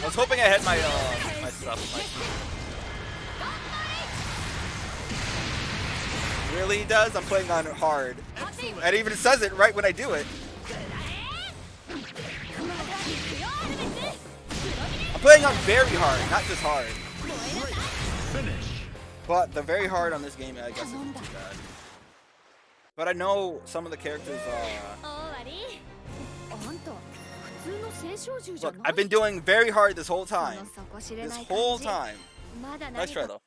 I was hoping I had my my stuff. Really does? I'm playing on hard. And it even says it right when I do it. I'm playing on very hard, not just hard. Finish. But the very hard on this game, I guess, isn't too bad. But I know some of the characters. Look, I've been doing very hard this whole time. This whole time. Nice try though.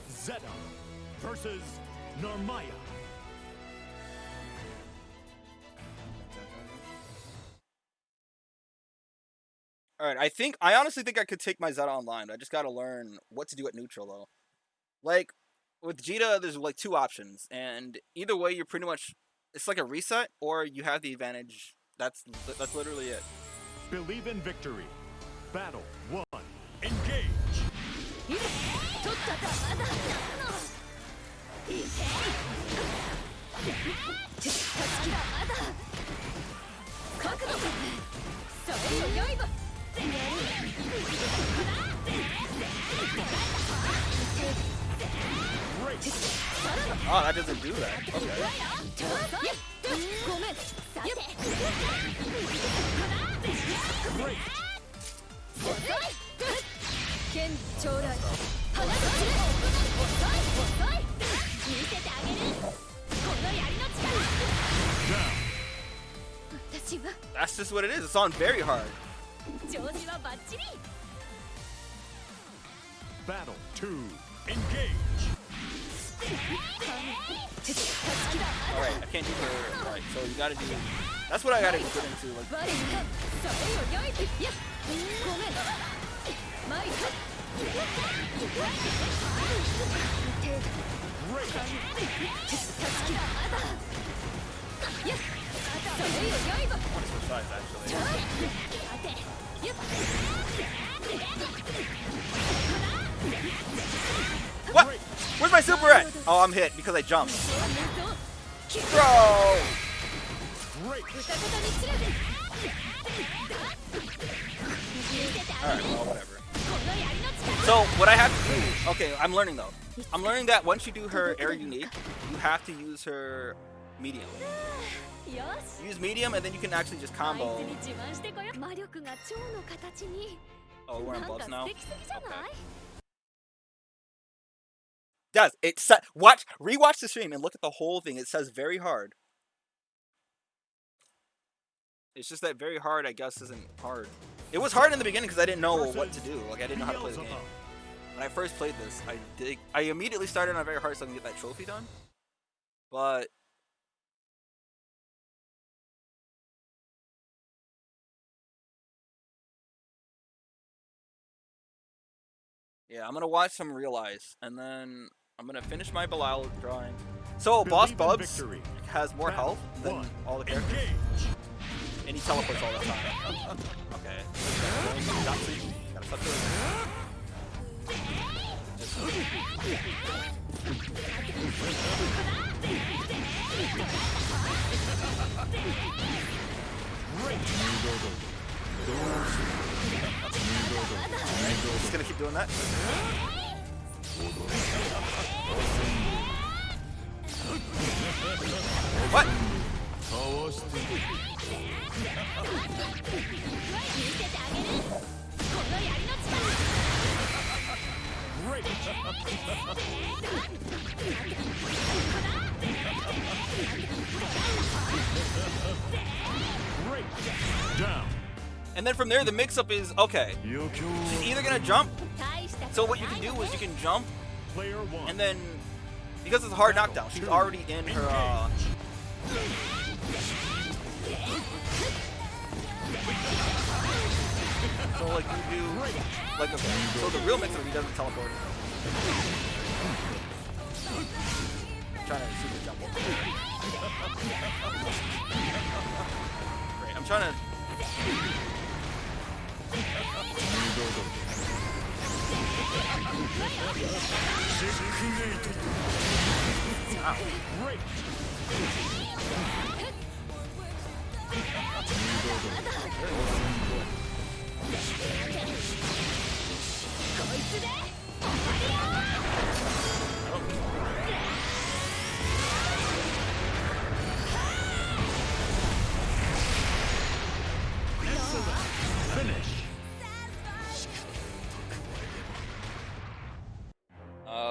Zeta versus Narmaya. Alright, I honestly think I could take my Zeta online. I just gotta learn what to do at neutral though. Like, with Jita, there's like 2 options, and either way you're pretty much, it's like a reset, or you have the advantage. That's literally it. Believe in victory. Battle 1. Engage. Oh, that doesn't do that. Okay. 放つ遅い遅い見せてあげるこの槍の力 Down. 私は That's just what it is. It's on very hard. 調子はバッチリ Battle 2. Engage. Alright, I can't do her. Alright, so you gotta do. That's what I gotta get into. Like, 我がそれを良いいやごめんマイク Great. いやそれよ良いぞ I want to switch sides actually. 当ていや What? Where's my super at? Oh, I'm hit because I jumped. Bro! Great. 歌方に散らせ Alright, well, whatever. この槍の力 So, what I have to do. Okay, I'm learning though. I'm learning that once you do her air unique, you have to use her medium. よし Use medium and then you can actually just あい combo. つに自慢してこよ魔力が蝶の形に Oh, we're な on んか buffs now. 素敵すぎじゃない Does it watch rewatch the stream and look at the whole thing. It says very hard. It's just that very hard, I guess, isn't hard. It was hard in the beginning because I didn't know what to do. Like I didn't know how to play the game. When I first played this, I immediately started on very hard so I can get that trophy done. But yeah, I'm gonna watch some Realize, and then I'm gonna finish my Belial drawing. So Boss Believe in Bubs victory. has more health than One. all the characters, Engage. and he teleports all the time. Okay. Got to. Gotta touch it. Just gonna keep doing that. What? 見せてあげるこの槍の力 Great. Great. Down. And then from there, the mix-up is okay. She's either gonna jump. 大した So what you can do is you can jump, Player 1. and then because it's a hard knockdown, she's already in her. So like you do, like okay. So the real mix-up, he doesn't teleport. I'm trying to super jump over there. Great. I'm trying to. Great. こいつで Finish.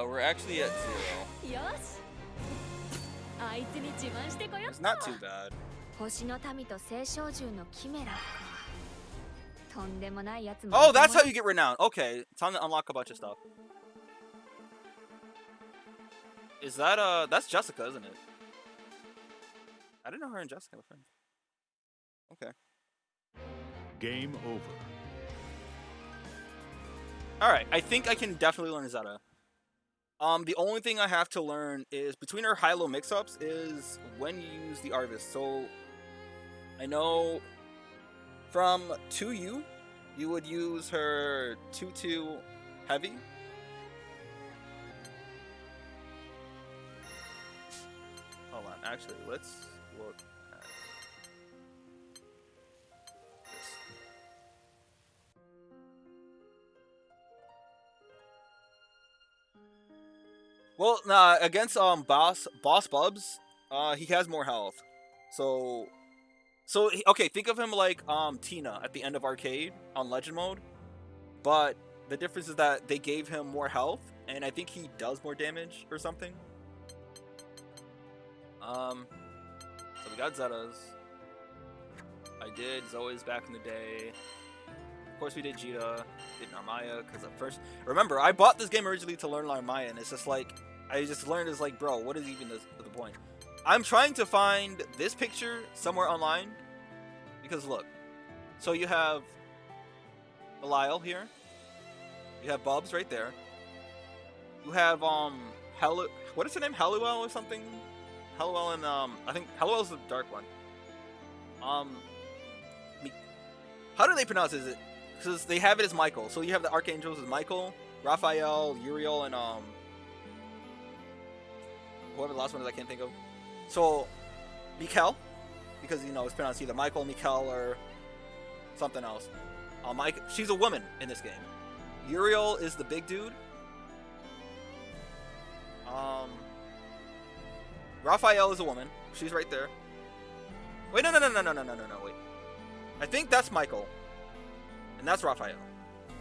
We're actually at 0. よしあいつに自慢してこよっ It's と not too bad. 星の民と青少獣のキメラかとんでもないやつも Oh, that's how you get renowned. Okay, time to unlock a bunch of stuff. Is that that's Jessica, isn't it? I didn't know her and Jessica were friends. Okay. Game over. Alright, I think I can definitely learn Zeta. The only thing I have to learn is between her high-low mix-ups is when you use the Arvis. So I know from 2U, you would use her 2-2 heavy. Hold on, actually, let's look at this. Well, nah, against Boss Bubs, he has more health. Okay, think of him like Tina at the end of Arcade on Legend mode, but the difference is that they gave him more health and I think he does more damage or something. So we got Zetas. I did Zoe's back in the day. Of course, we did Jita, did Narmaya, because at first, remember, I bought this game originally to learn Narmaya, and it's just like, I just learned, it's like, bro, what is even the point? I'm trying to find this picture somewhere online, because look, so you have Belial here, you have Bubs right there, you have, what is her name, Halliwell or something? Halliwell and, I think Halliwell's the dark one. How do they pronounce it? Because they have it as Michael. So you have the Archangels as Michael, Raphael, Uriel, and whoever the last one is I can't think of. So Mikkel, because you know it's pronounced either Michael, Mikkel, or something else. She's a woman in this game. Uriel is the big dude. Raphael is a woman. She's right there. Wait, no, wait. I think that's Michael. And that's Raphael.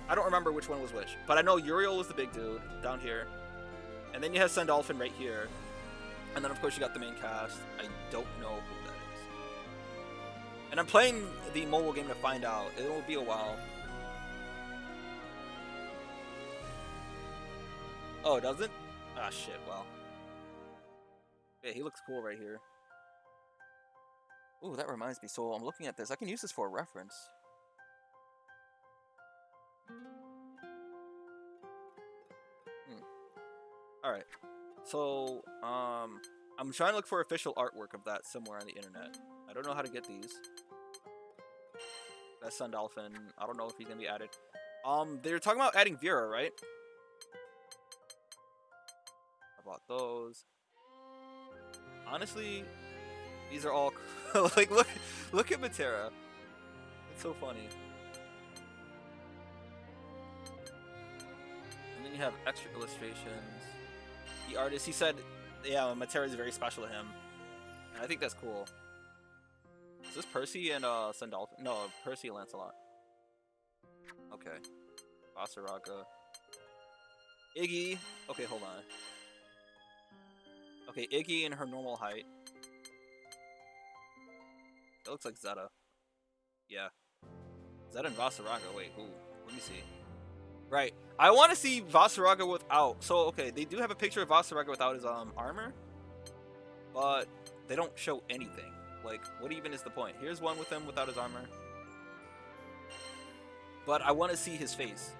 I don't remember which one was which. But I know Uriel was the big dude down here. And then you have Sandalphon right here. And then, of course, you got the main cast. I don't know who that is. And I'm playing the mobile game to find out. It will be a while. Oh, it doesn't? Ah, shit, well. Yeah, he looks cool right here. Ooh, that reminds me. So I'm looking at this. I can use this for a reference. Alright. So, I'm trying to look for official artwork of that somewhere on the internet. I don't know how to get these. That's Sandalphon. I don't know if he's gonna be added. They're talking about adding Vera, right? I bought those. Honestly, these are all like look at Matera. It's so funny. And then you have extra illustrations. The artist, he said, yeah, Matera is very special to him. And I think that's cool. Is this Percy and Sandalphon? No, Percy and Lancelot. Okay. Basaraga. Iggy. Okay, hold on. Okay, Iggy in her normal height. It looks like Zeta. Yeah. Zeta and Vasaraga. Wait, who? Let me see. Right. I want to see Vasaraga without. So, okay, they do have a picture of Vasaraga without his armor. But they don't show anything. Like, what even is the point? Here's one with him without his armor. But I want to see his face.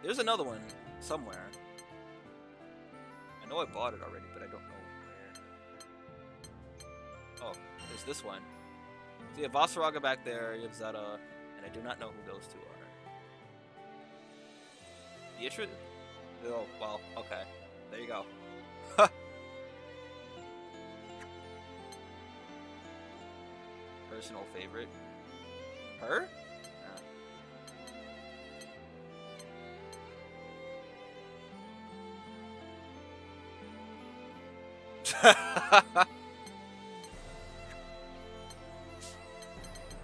There's another one somewhere. I know I bought it already, but I don't know where. Oh, there's this one. So you have Vasaraga back there, you have Zeta, and I do not know who those two are. Beatrice? Oh, well, okay. There you go. Personal favorite. Her?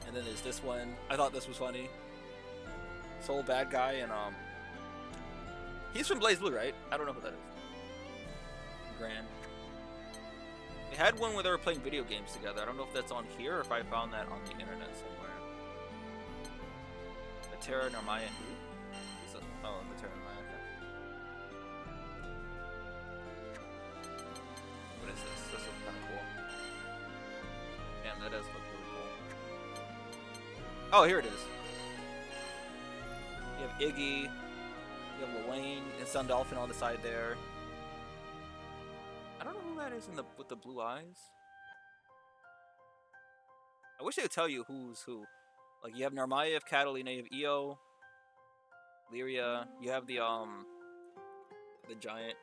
And then there's this one. I thought this was funny. Soul bad guy, and he's from Blaze Blue, right? I don't know who that is. Grand. They had one where they were playing video games together. I don't know if that's on here or if I found that on the internet somewhere. Matera, Narmaya, and who? Oh, Matera, Narmaya. Okay. What is this? This looks kind of cool. Damn, that does look really cool. Oh, here it is. You have Iggy, you have Lewayne, and Sandalphon on the side there. I don't know who that is with the blue eyes. I wish I could tell you who's who. Like, you have Narmaya, you have Catalina, you have Io, Lyria, you have the giant.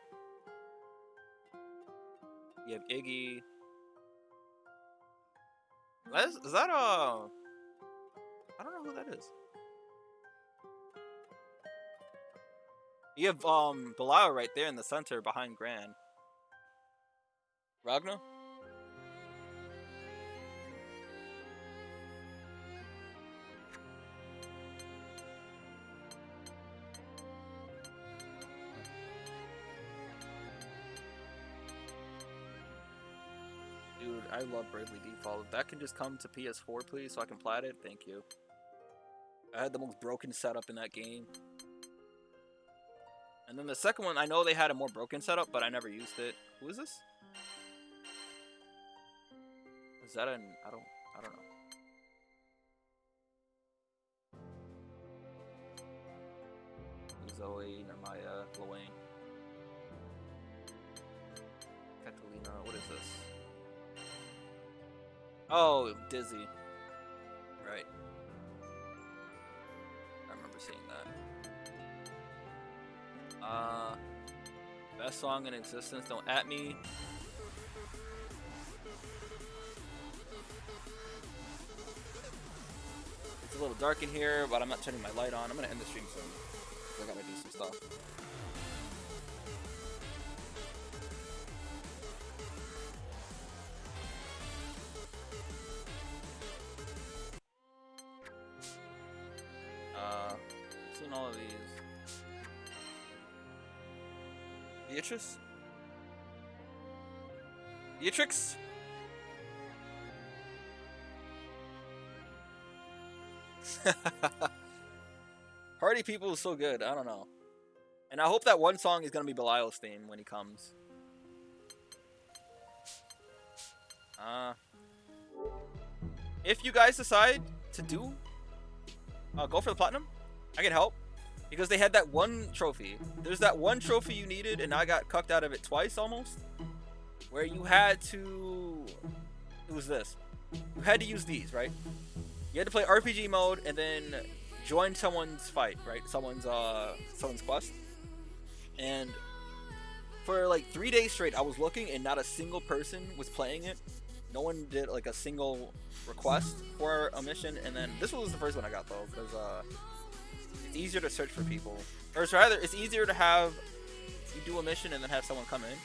You have Iggy. Is that I don't know who that is. You have Belial right there in the center behind Gran. Ragnar? I love Bravely Default. If that can just come to PS4, please, so I can plat it. Thank you. I had the most broken setup in that game. And then the second one, I know they had a more broken setup, but I never used it. Who is this? Is that an... I don't know. Zoe, Nermaya, Luane. Catalina, what is this? Oh, Dizzy. Right. I remember seeing that. Best song in existence, Don't At Me. It's a little dark in here, but I'm not turning my light on. I'm gonna end the stream soon. I gotta do some stuff. I've seen all of these. Beatrice? Beatrix? Party People is so good. I don't know. And I hope that one song is going to be Belial's theme when he comes. If you guys decide to do... go for the platinum, I can help. Because they had that one trophy. There's that one trophy you needed, and I got cucked out of it twice almost. Where you had to... It was this. You had to use these, right? You had to play RPG mode, and then join someone's fight, right? Someone's quest. And for like 3 days straight, I was looking, and not a single person was playing it. No one did like a single request for a mission. And then this was the first one I got though, because it's easier to search for people, or rather, it's easier to have you do a mission and then have someone come in.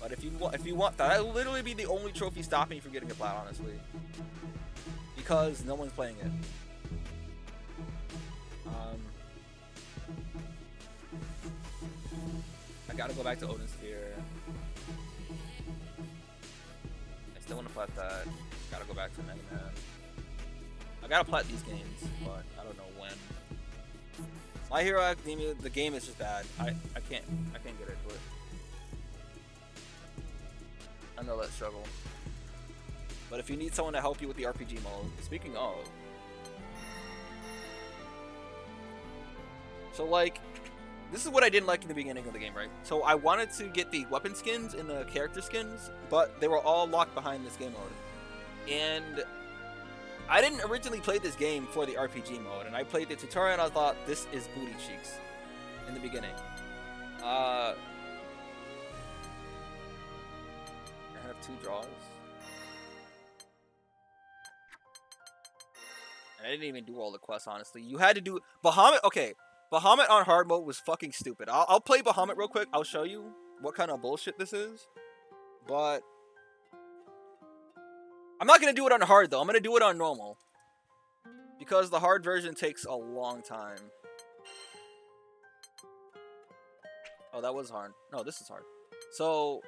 But if you want that, will literally be the only trophy stopping you from getting a plat, honestly, because no one's playing it. I gotta go back to Odin Sphere. I still want to plat that. Gotta go back to Mega Man. I gotta plat these games, but I don't know when. My Hero Academia, the game is just bad. I can't get into it. I know that struggle. But if you need someone to help you with the RPG mode, speaking of, so like, this is what I didn't like in the beginning of the game, right? So I wanted to get the weapon skins and the character skins, but they were all locked behind this game mode. And I didn't originally play this game for the RPG mode, and I played the tutorial and I thought, this is booty cheeks in the beginning. I have 2 draws. And I didn't even do all the quests, honestly. You had to do Bahamut. Okay, Bahamut on hard mode was fucking stupid. I'll play Bahamut real quick. I'll show you what kind of bullshit this is. But I'm not gonna do it on hard though. I'm gonna do it on normal, because the hard version takes a long time. Oh, that was hard. No, this is hard. So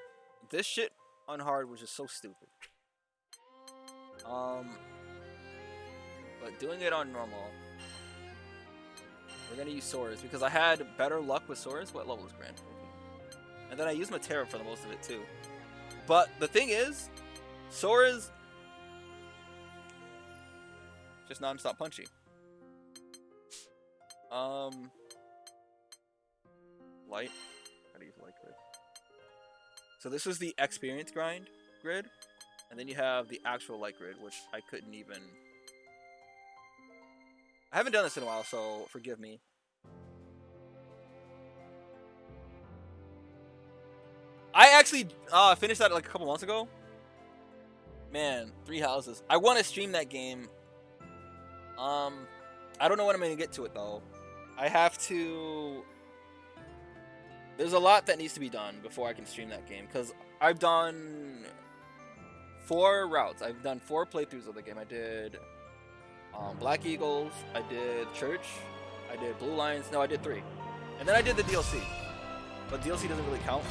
this shit on hard was just so stupid. But doing it on normal, we're gonna use Sora's because I had better luck with Sora's. What level is Grand? And then I used Matera for the most of it too. But the thing is, Sora's just non-stop punchy. Light. How do you use light grid? So this is the experience grind grid, and then you have the actual light grid, which I couldn't even. I haven't done this in a while, so forgive me. I actually finished that like a couple months ago. Man, 3 houses. I want to stream that game. I don't know when I'm gonna get to it though. I have to. There's a lot that needs to be done before I can stream that game, because I've done 4 routes. I've done 4 playthroughs of the game. I did Black Eagles, I did Church, I did Blue Lions. No, I did 3, and then I did the DLC. But DLC doesn't really count.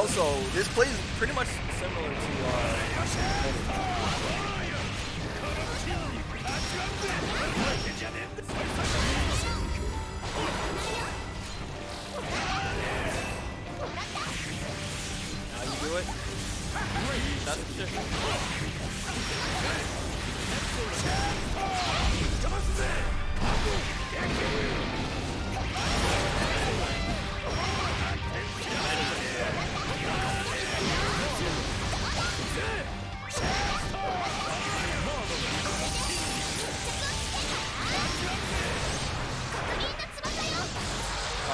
Also, this plays pretty much similar to Now you do it. That's the shit.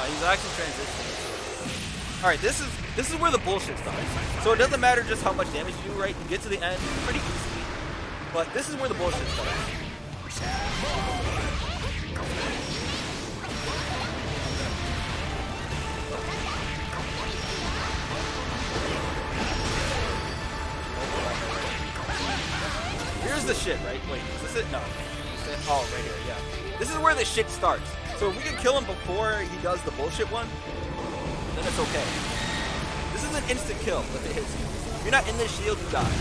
He's actually transitioning. Alright, this is where the bullshit starts. So it doesn't matter just how much damage you do, right? You get to the end pretty easily. But this is where the bullshit starts. Here's the shit, right? Wait, is this it? No. Oh, right here, yeah. This is where the shit starts. So if we can kill him before he does the bullshit one, then it's okay. This is an instant kill if it hits you. If you're not in this shield, you die.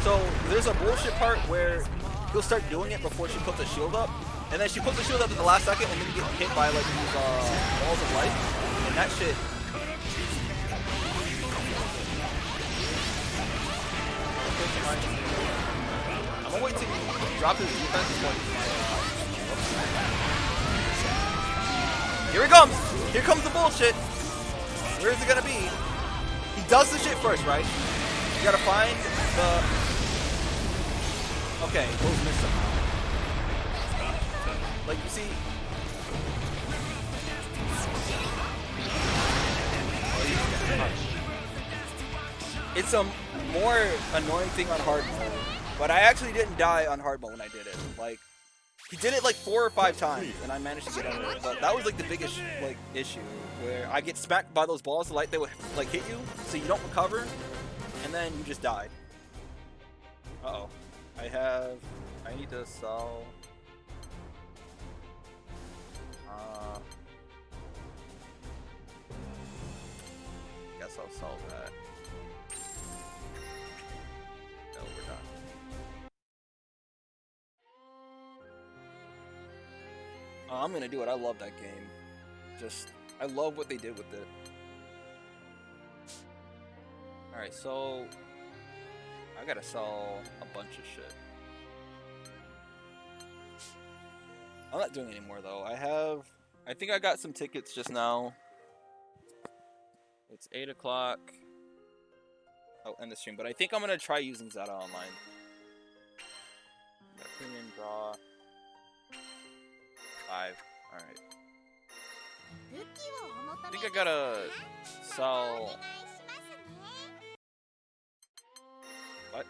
So there's a bullshit part where he'll start doing it before she puts the shield up, and then she puts the shield up at the last second, and then you get hit by like these balls of life, and that shit. I'm gonna wait till he drops his defense before Here he comes! Here comes the bullshit! Where is it gonna be? He does the shit first, right? You gotta find the... Okay, those missed somehow. Like, you see... It's a more annoying thing on hard mode, but I actually didn't die on hard mode when I did it. Like, he did it like 4 or 5 times, and I managed to get under it. But that was like the biggest like issue, where I get smacked by those balls, like they would like hit you, so you don't recover, and then you just die. Uh-oh. I need to sell... Guess I'll sell that. No, we're done. I'm gonna do it. I love that game. Just, I love what they did with it. Alright, so... I gotta sell a bunch of shit. I'm not doing anymore though. I think I got some tickets just now. It's 8 o'clock. I'll end the stream, but I think I'm gonna try using Zeta Online. Got a premium draw. 5. Alright. I think I gotta sell... What?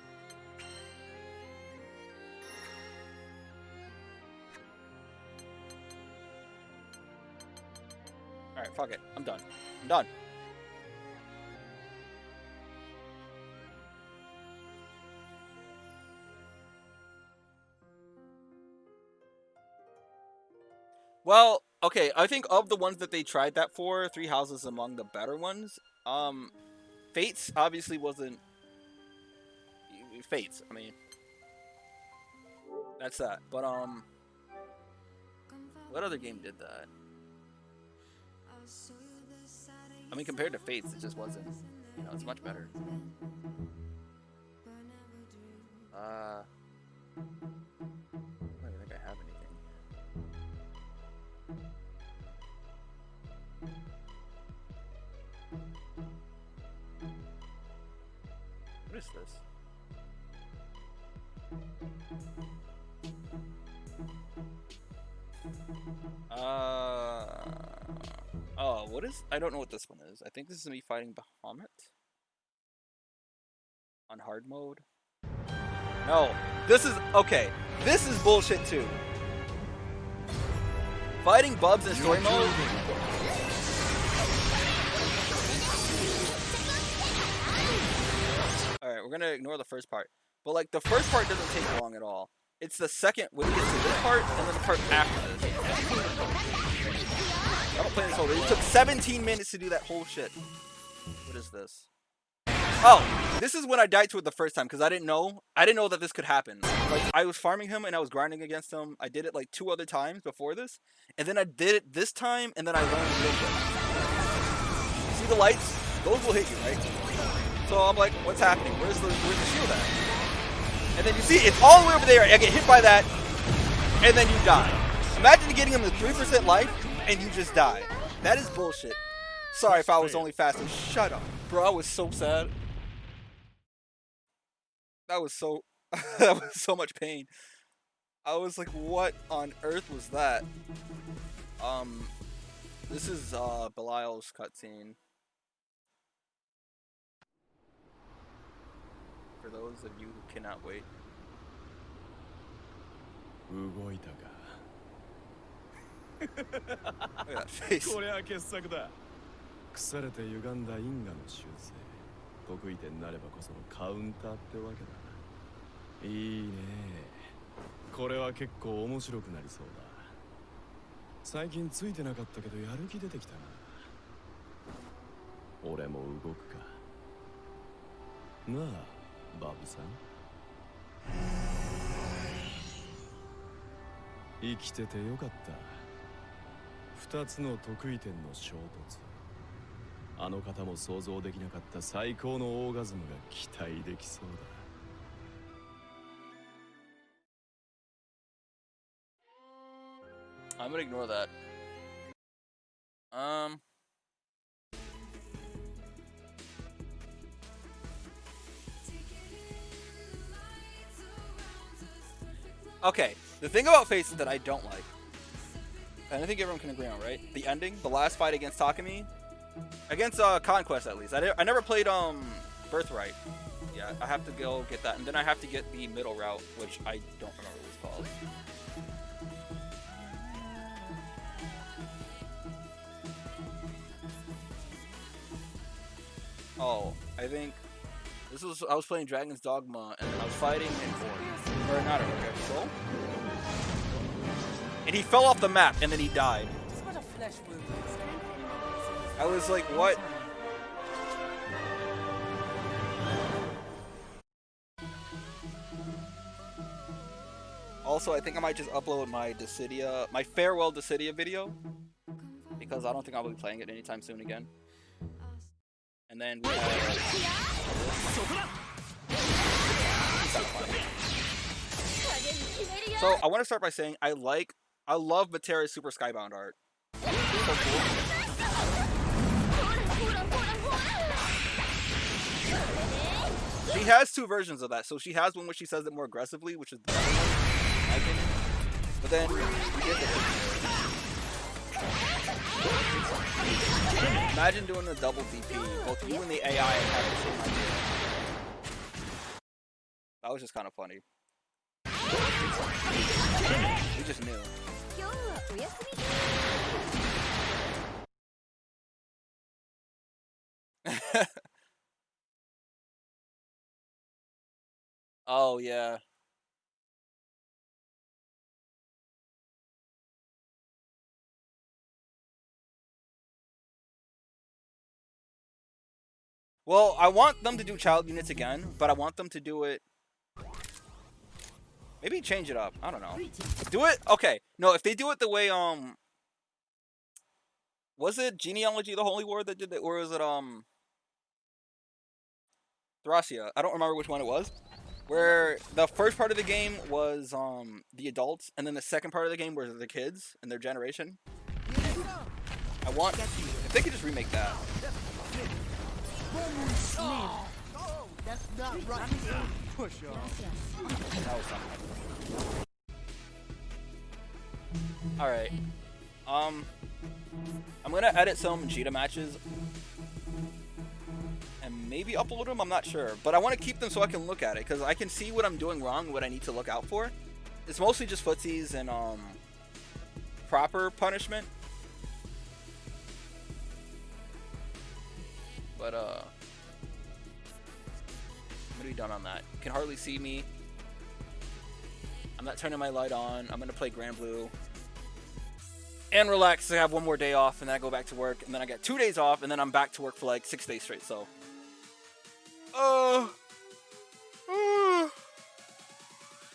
Alright, fuck it. I'm done. I'm done. Well, okay, I think of the ones that they tried that for, Three Houses among the better ones. Fates obviously wasn't... Fates, I mean... That's that. But, what other game did that? I mean, compared to Fates, it just wasn't... You know, it's much better. I don't even think I have anything. What is this? Oh, what is... I don't know what this one is. I think this is me fighting Bahamut. On hard mode. No, this is... Okay, this is bullshit too. Fighting Bubs in story mode... Alright, we're gonna ignore the first part. But like, the first part doesn't take long at all. It's the second, when we get to this part, and then the part after this. I don't play this whole... It took 17 minutes to do that whole shit. What is this? Oh, this is when I died to it the first time because I didn't know that this could happen. Like I was farming him and I was grinding against him. I did it like 2 other times before this, and then I did it this time, and then I learned real quick. See the lights? Those will hit you, right? So I'm like, what's happening? Where's the shield at? And then you see it's all the way over there. I get hit by that, and then you die. Imagine getting him to 3% life and you just die. That is bullshit. Sorry if I was only faster. Shut up, bro. I was so sad. That was so that was so much pain. I was like, what on earth was that? This is Belial's cutscene. For those of you who cannot wait. 動いたか Look at that face. これは傑作だ腐れて歪んだ因果の修正得意点になればこそのカウンターってわけだいいねこれは結構面白くなりそうだ最近ついてなかったけどやる気出てきたな俺も動くかなあバブさん生きててよかった2つの得意点の衝突あの方も想像できなかった最高のオーガズムが期待できそうだ I'm gonna ignore that. Okay, the thing about faces that I don't like, and I think everyone can agree on, right? The ending, the last fight against Takumi, against Conquest at least. I never played Birthright. Yeah, I have to go get that, and then I have to get the middle route, which I don't remember what it's called. Oh, I think this was I was playing Dragon's Dogma and I was fighting in or not okay, Soul. And he fell off the map and then he died. I was like, what? Also, I think I might just upload my Dissidia, my farewell Dissidia video because I don't think I'll be playing it anytime soon again. And then we So I want to start by saying I love Matera's Super Skybound art. So cool. She has 2 versions of that. So she has one where she says it more aggressively, which is the better one, I think. But then we get the imagine doing a double DP, both you and the AI have the same idea. That was just kind of funny. We just knew. Oh yeah. Well, I want them to do child units again, but I want them to do it. Maybe change it up. I don't know. Do it? Okay. No, if they do it the way, was it Genealogy of the Holy War that did it? Or was it, Thracia? I don't remember which one it was. Where the first part of the game was, the adults, and then the second part of the game was the kids and their generation. I want, if they could just remake that. Oh, that's not right. Push off. That was something. Alright. I'm gonna edit some Vegeta matches and maybe upload them, I'm not sure. But I want to keep them so I can look at it, because I can see what I'm doing wrong and what I need to look out for. It's mostly just footsies and proper punishment. But I'm gonna be done on that. You can hardly see me. I'm not turning my light on. I'm gonna play Grand Blue and relax. I have one more day off, and then I go back to work, and then I got 2 days off, and then I'm back to work for like 6 days straight. So, Uh,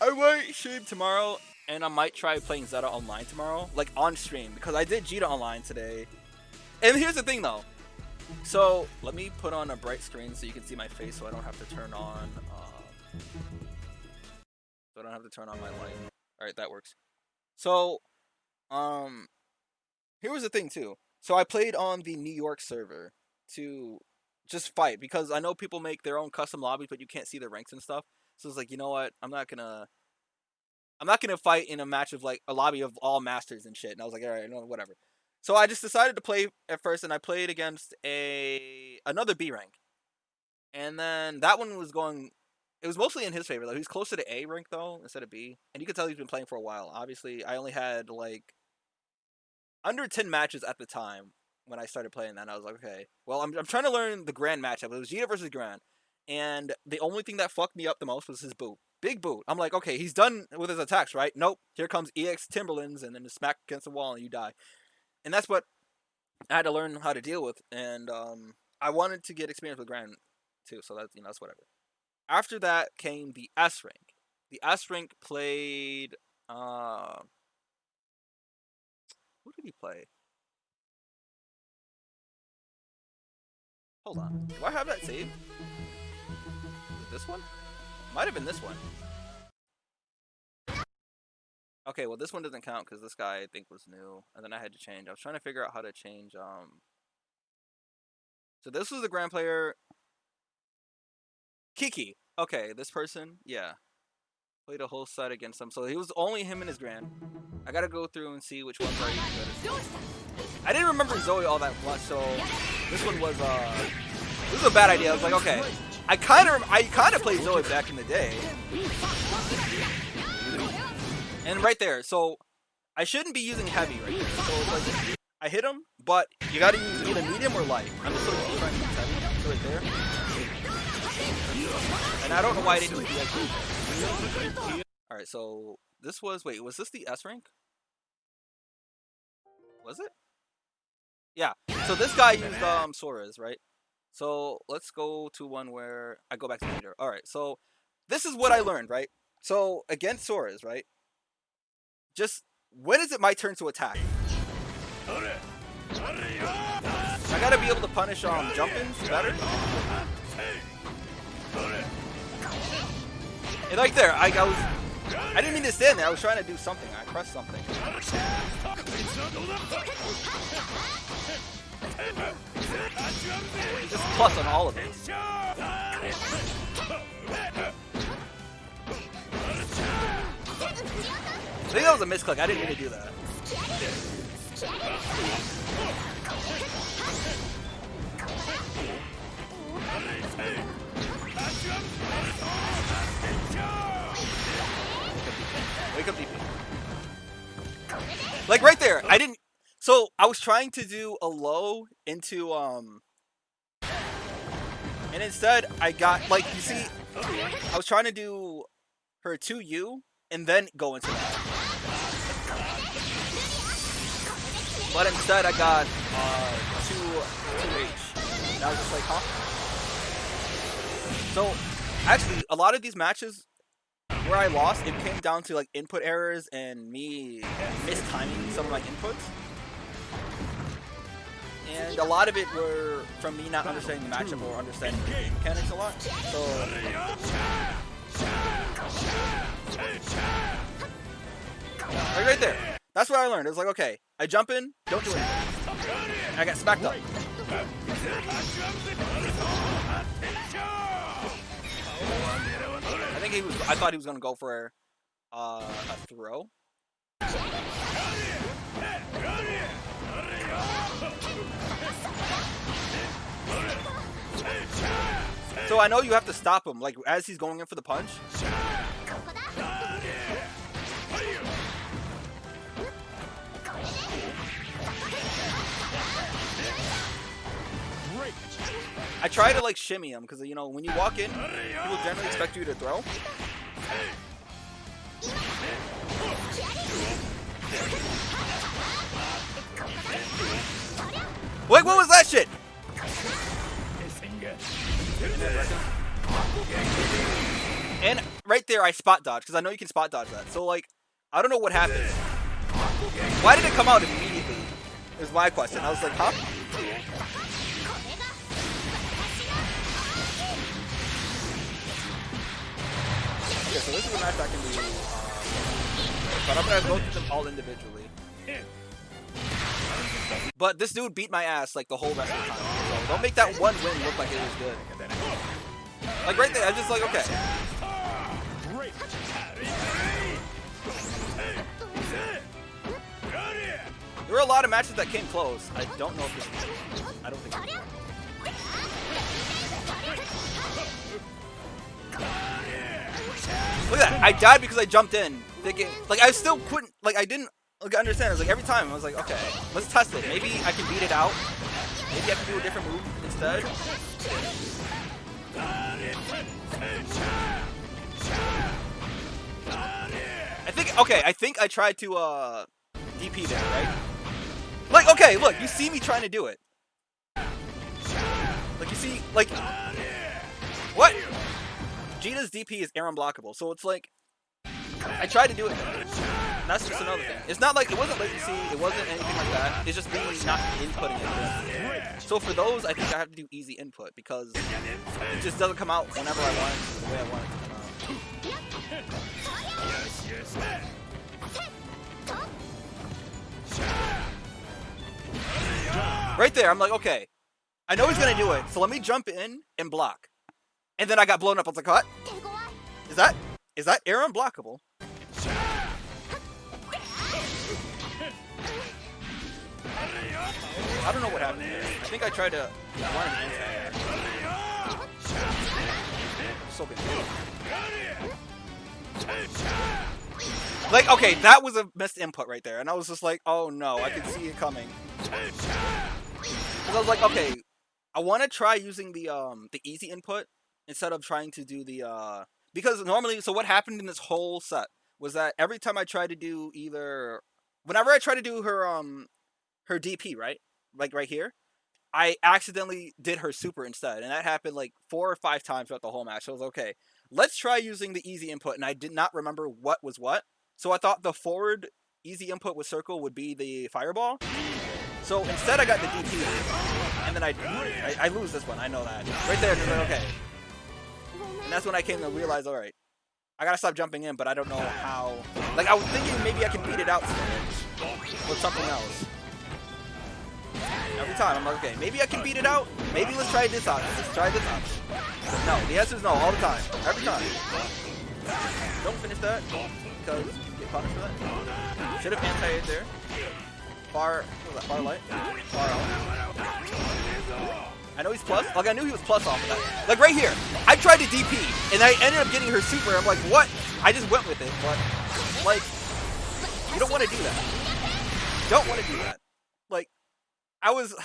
I might stream tomorrow, and I might try playing Zeta online tomorrow, like on stream, because I did Jita online today. And here's the thing, though. So let me put on a bright screen so you can see my face, so I don't have to turn on. So I don't have to turn on my light. All right, that works. So, here was the thing too. So I played on the New York server to just fight because I know people make their own custom lobbies, but you can't see the ranks and stuff. So it's like, you know what? I'm not gonna fight in a match of like a lobby of all masters and shit. And I was like, all right, no, whatever. So I just decided to play at first, and I played against another B rank, and then that one was going. It was mostly in his favor though. He's closer to A rank though instead of B, and you could tell he's been playing for a while. Obviously, I only had like under 10 matches at the time when I started playing that. And I was like, okay, well, I'm trying to learn the Grand matchup. It was Jita versus Grand, and the only thing that fucked me up the most was his boot. Big boot. I'm like, okay, he's done with his attacks, right? Nope. Here comes EX Timberlands, and then smack against the wall, and you die. And that's what I had to learn how to deal with. And I wanted to get experience with Grand too, so that's that's whatever. After that came the S rank. The S rank played. Who did he play? Hold on. Do I have that saved? Is it this one? Might have been this one. Okay, well this one doesn't count because this guy I think was new, and then I had to change. I was trying to figure out how to change. So this was the Grand player. Kiki. Okay, this person, yeah. Played a whole set against him. So he was only him and his Grand. I gotta go through and see which ones are even better. I didn't remember Zoe all that much, so this one was this was a bad idea. I was like, okay. I kinda played Zoe back in the day. And right there, so I shouldn't be using heavy right there. So it's like I hit him, but you gotta use either medium or light. I'm just trying to use heavy. So right there. And I don't know why I didn't use the XP. Alright, so this was was this the S rank? Was it? Yeah. So this guy used Sora's, right? So let's go to one where I go back to leader. Alright, so this is what I learned, right? So against Sora's, right? Just when is it my turn to attack? I gotta be able to punish jump-ins better. And like there, I didn't mean to stand there. I was trying to do something. I pressed something. Just plus on all of it. I think that was a misclick. I didn't mean to do that. Wake up, DP. Like right there, I didn't. So I was trying to do a low into and instead I got like you see, I was trying to do her 2U and then go into that. But instead I got 2H. And I was just like, huh? So actually a lot of these matches where I lost, it came down to like input errors and me mistiming some of my inputs. And a lot of it were from me not understanding the matchup or understanding the game mechanics a lot. So right there. That's what I learned. It was like, okay, I jump in, don't do anything. And I got smacked up. I thought he was gonna go for a throw. So I know you have to stop him, like as he's going in for the punch. I try to like shimmy him because you know when you walk in, people generally expect you to throw. Wait, what was that shit? there, I spot dodge because I know you can spot dodge that. So like, I don't know what happened. Why did it come out immediately? Is my question. I was like, huh? Okay, so this is a match I can do. But I'm gonna go through them all individually. But this dude beat my ass like the whole rest of the time. So don't make that one win look like it was good. Like right there, I'm just like, okay. There were a lot of matches that came close. I don't know if this is. I don't think it's. Look at that. I died because I jumped in. Thinking, like, I still couldn't, like, I didn't like, understand. I was like, every time, I was like, okay, let's test it. Maybe I can beat it out. Maybe I can do a different move instead. I think I tried to, DP there, right? Like, okay, look, you see me trying to do it. Like, you see, like, what? Gina's DP is air unblockable, so it's like, I tried to do it there. And that's just another thing. It's not like, it wasn't latency, it wasn't anything like that. It's just me not inputting it. So for those, I think I have to do easy input, because it just doesn't come out whenever I want it to, the way I want it to come out. Right there, I'm like, okay, I know he's gonna do it, so let me jump in and block. And then I got blown up. I was like, what? Is that air unblockable? I don't know what happened there. I think I tried to run an anti-air. So confused. Like, okay, that was a missed input right there. And I was just like, oh no, I could see it coming. Because I was like, okay, I want to try using the easy input instead of trying to do the, because normally, so what happened in this whole set was that every time I tried to do whenever I try to do her DP, right? Like right here, I accidentally did her super instead. And that happened like 4 or 5 times throughout the whole match. So I was okay, let's try using the easy input. And I did not remember what was what. So I thought the forward easy input with circle would be the fireball. So instead I got the DP. And then I lose this one. I know that. Right there, just like, okay. And that's when I came to realize, all right, I gotta stop jumping in, but I don't know how. Like, I was thinking maybe I could beat it out with something else. Every time, I'm like, okay, maybe I can beat it out. Maybe let's try this out. Let's try this out. No, the answer is no, all the time. Every time. Don't finish that, because you get punished for that. Should have anti-aid there. What was that, far light? Far out. I know he's plus. Like, I knew he was plus off of that. Like, right here, I tried to DP, and I ended up getting her super. I'm like, what? I just went with it, but, like, you don't want to do that. Don't want to do that. Like, this is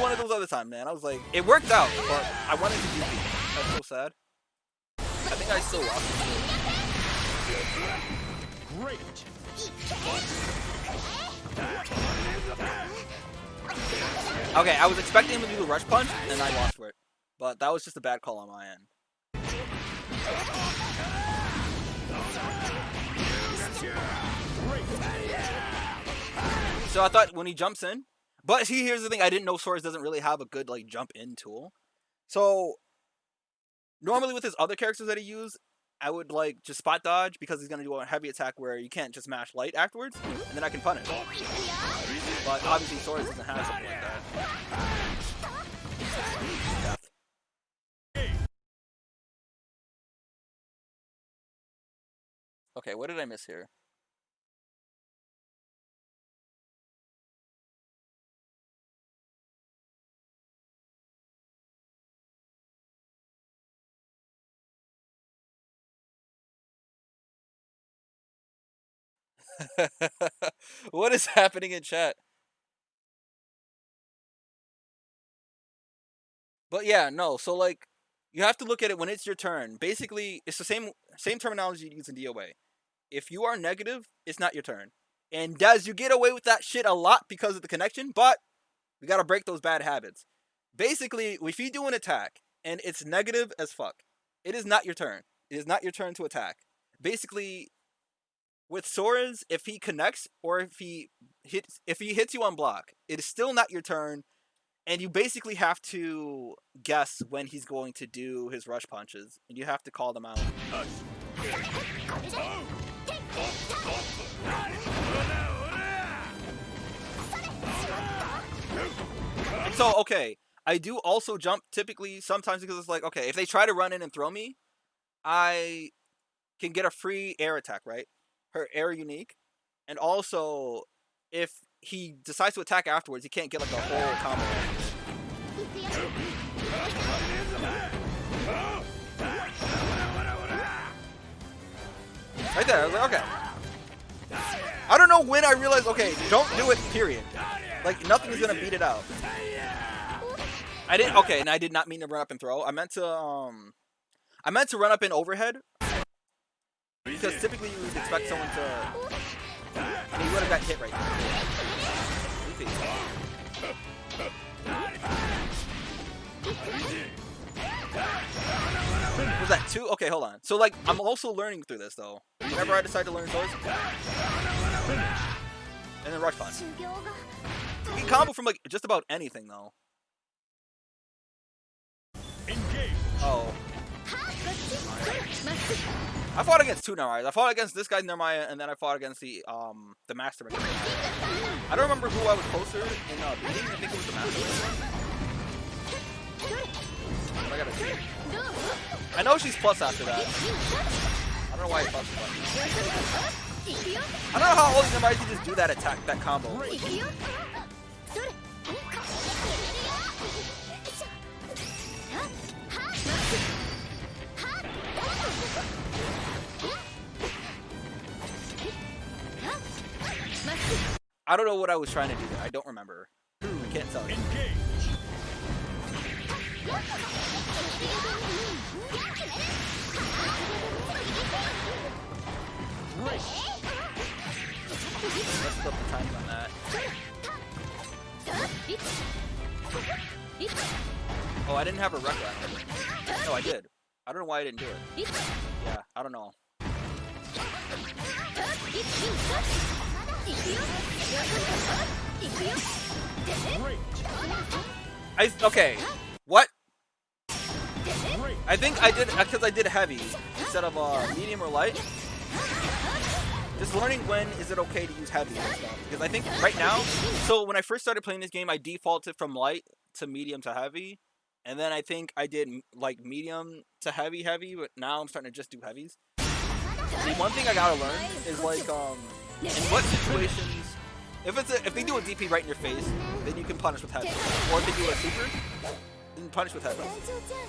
one of those other times, man. I was like, it worked out, but I wanted to DP. That's so sad. I think I still lost it. Great. Okay, I was expecting him to do the rush punch, and I lost for it. But that was just a bad call on my end. So I thought when he jumps in, but see, here's the thing, I didn't know Swords doesn't really have a good, like, jump in tool. So, normally with his other characters that he used, I would, like, just spot dodge, because he's going to do a heavy attack where you can't just mash light afterwards, and then I can punish. But obviously Swords doesn't have something like that. Death. Okay, what did I miss here? What is happening in chat? But yeah, no, so like, you have to look at it when it's your turn. Basically, it's the same terminology you use in DOA. If you are negative, it's not your turn. And Dez, you get away with that shit a lot because of the connection, but we gotta break those bad habits. Basically, if you do an attack and it's negative as fuck, it is not your turn. It is not your turn to attack. Basically, with Sora's, if he connects or if he hits you on block, it is still not your turn, and you basically have to guess when he's going to do his rush punches, and you have to call them out. And so, okay, I do also jump typically sometimes because it's like, okay, if they try to run in and throw me, I can get a free air attack, right? Her air unique. And also, if he decides to attack afterwards, he can't get like a whole combo. Right there, I was like, okay. I don't know when I realized, okay, don't do it, period. Like, nothing is gonna beat it out. I didn't, okay, and I did not mean to run up and throw. I meant to run up and overhead. Because typically you would expect someone to, he would have got hit right there. Was that 2? Okay, hold on. So, like, I'm also learning through this, though. Whenever I decide to learn those. And then rush punch. You can combo from, like, just about anything, though. Oh. I fought against 2 Narayas. I fought against this guy's Naraya, and then I fought against the Master Naraya. I don't remember who I was closer in beating. I think it was the Master. I gotta see. I know she's plus after that. I don't know why it's plus. I don't know how all these Narayas can just do that attack, that combo. I don't know what I was trying to do there. I don't remember. I can't tell you. Let's flip the timing on that. Oh, I didn't have a record. No, I did. I don't know why I didn't do it. Yeah, I don't know. Okay. What? I think I did because I did heavy instead of medium or light. Just learning when is it okay to use heavy and stuff. Because I think right now, so when I first started playing this game, I defaulted from light to medium to heavy. And then I think I did like medium to heavy, but now I'm starting to just do heavies. The one thing I gotta learn is like, in what situations, if they do a DP right in your face, then you can punish with heavy. Or if they do a super, then punish with heavy.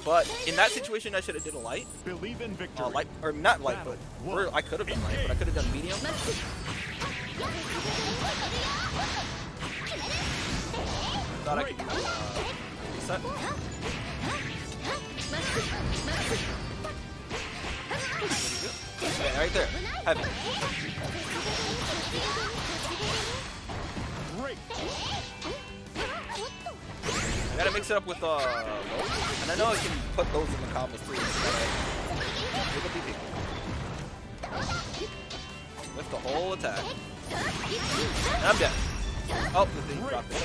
But in that situation, I should have did a light. Believe in victory. Light, or not light, but or I could have done light, but I could have done medium. Thought I could do reset. Okay, right there. Heavy. I gotta mix it up with those. And I know I can put those in the combos too. With the whole attack. And I'm dead. Oh, the thing dropped it.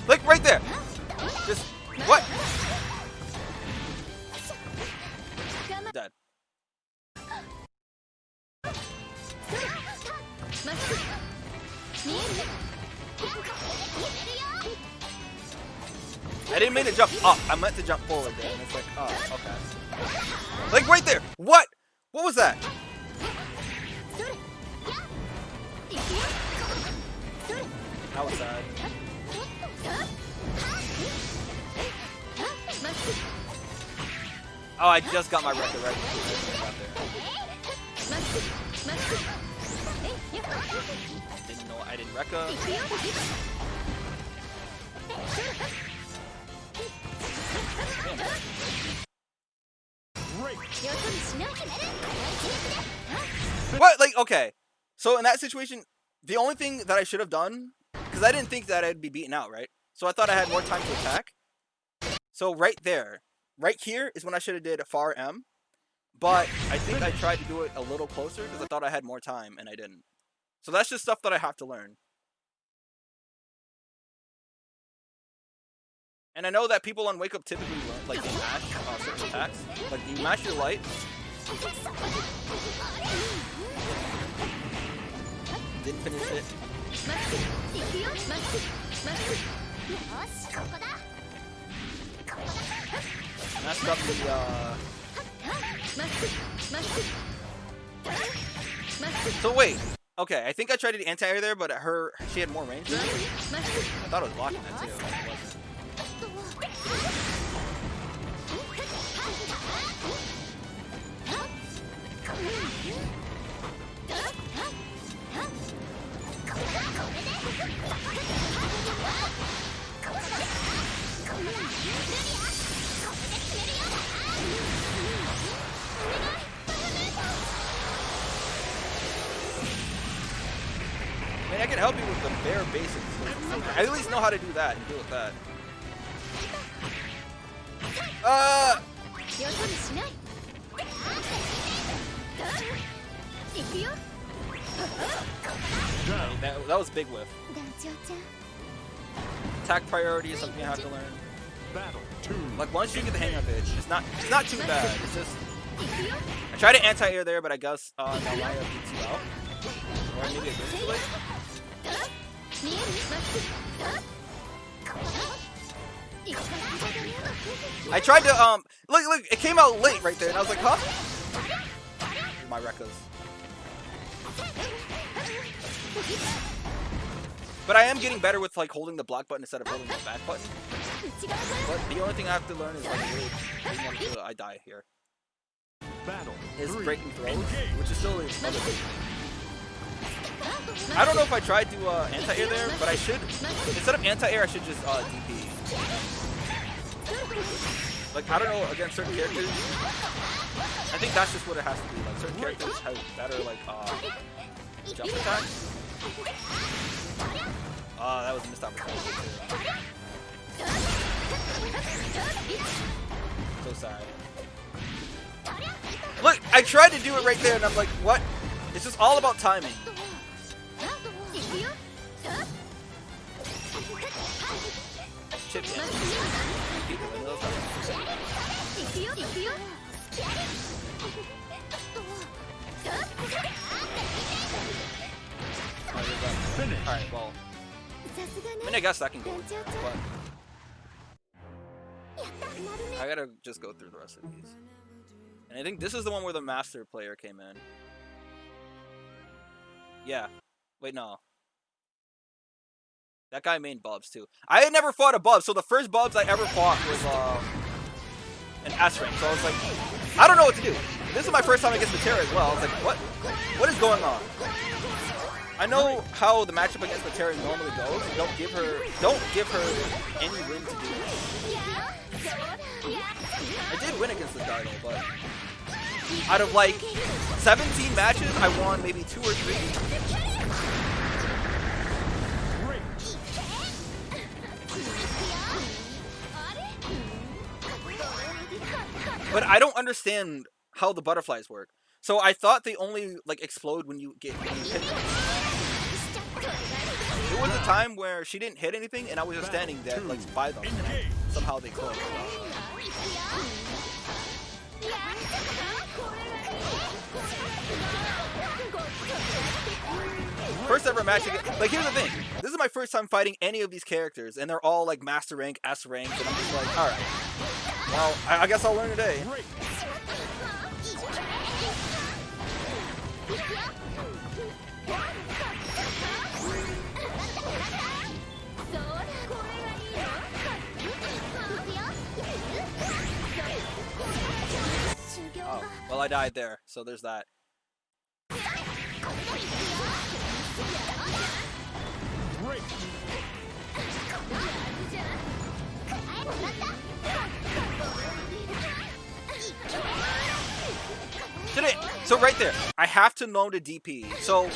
Like right there. Just what? Dead. I didn't mean to jump up. I meant to jump forward there, and it's like, oh, okay. Like right there. What? What was that? That was sad. Oh, I just got my record right. Didn't know I didn't recca. What? Like, okay. So in that situation, the only thing that I should have done, because I didn't think that I'd be beaten out, right? So I thought I had more time to attack. So right there, right here is when I should have did a far M, but I think I tried to do it a little closer because I thought I had more time and I didn't. So that's just stuff that I have to learn. And I know that people on Wake Up typically learn, like, they mash certain attacks. Like, you mash your light. Didn't finish it. Messed up the, So wait. Okay, I think I tried to do anti-air there, but she had more range there. I thought it was blocking that too. It wasn't. I mean, I can help you with the bare basics. I at least know how to do that and deal with that. That was big whiff. Attack priority is something you have to learn. Like, once you get the hang of it, it's not too bad. It's just I tried to anti-air there, but I guess Nalaya beats you out. Or maybe it goes too late. I tried to look, it came out late right there, and I was like, huh? My Rekkas. But I am getting better with like holding the block button instead of holding the back button. But the only thing I have to learn is like really being able to, I die here. Is breaking throws, which is still another big thing. I don't know if I tried to anti-air there, but I should, instead of anti-air, I should just DP. Like, I don't know, against certain characters, I think that's just what it has to be. Like, certain characters have better, like, jump attacks. That was a missed opportunity too. So sorry. Look, I tried to do it right there, and I'm like, what? It's just all about timing. Chip in. Alright, well. I mean, I guess that can go in there, but I gotta just go through the rest of these. And I think this is the one where the master player came in. Yeah. Wait, no. That guy main Bubs, too. I had never fought a Bubs, so the first Bubs I ever fought was an S rank. So I was like, I don't know what to do. This is my first time against Matera as well. I was like, what is going on? I know how the matchup against Matera normally goes. Don't give her any room to do it. I did win against the Dardo, but out of like 17 matches, I won maybe 2 or 3. But I don't understand how the butterflies work. So I thought they only like explode when you hit them. There was a time where she didn't hit anything, and I was just standing there like by them, and somehow they closed. First ever match again. Like, here's the thing. This is my first time fighting any of these characters, and they're all like master rank, S rank, and I'm just like, all right. Well, I guess I'll learn today. Oh, well, I died there, so there's that. So right there, I have to know to DP. So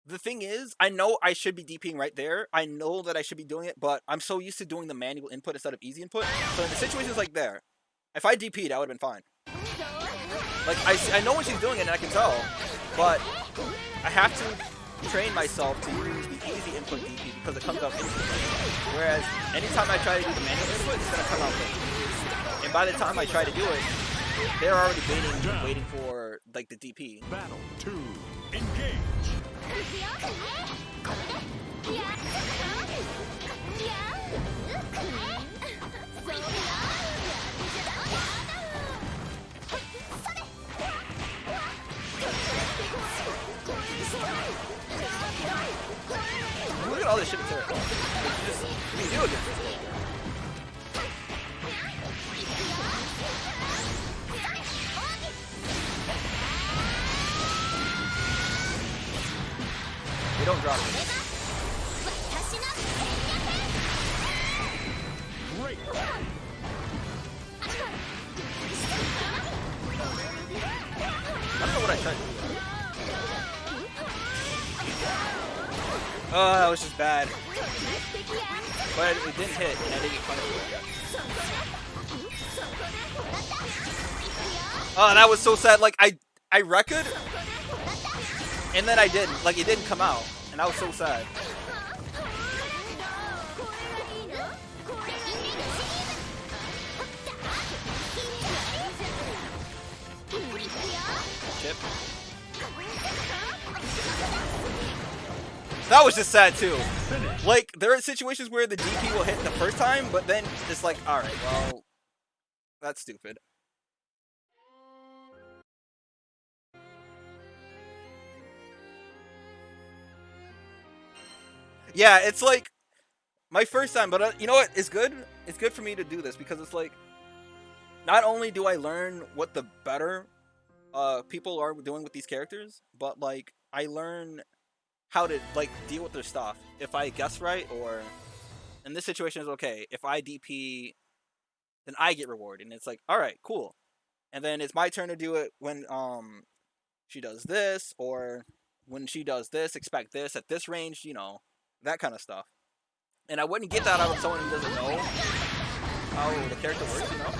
the thing is, I know I should be DPing right there. I know that I should be doing it, but I'm so used to doing the manual input instead of easy input. So in the situations like there, If I DP'd, I would have been fine. Like, I know when she's doing it and I can tell, but I have to train myself to use the easy input DP because it comes out instantly. Whereas anytime I try to do the manual input, it's gonna come out late. And by the time I try to do it, they're already waiting for like the DP. Battle 2. Engage. Look at all this shit in turret. What do you do against this? They don't drop it. Great. I don't know what I tried to do. Oh, that was just bad. But it didn't hit, and I didn't get punished for it. Oh, that was so sad. Like, I record, and then I didn't. Like, it didn't come out, and I was so sad. Chip. That was just sad too. Like, there are situations where the DP will hit the first time, but then it's like, alright, well, that's stupid. Yeah, it's like my first time, but you know what? It's good. It's good for me to do this because it's like, not only do I learn what the better people are doing with these characters, but like I learn how to like deal with their stuff. If I guess right, or in this situation is okay. If I DP, then I get rewarded, and it's like, all right, cool. And then it's my turn to do it when she does this, or when she does this, expect this at this range, you know, that kind of stuff. And I wouldn't get that out of someone who doesn't know how the character works, you know.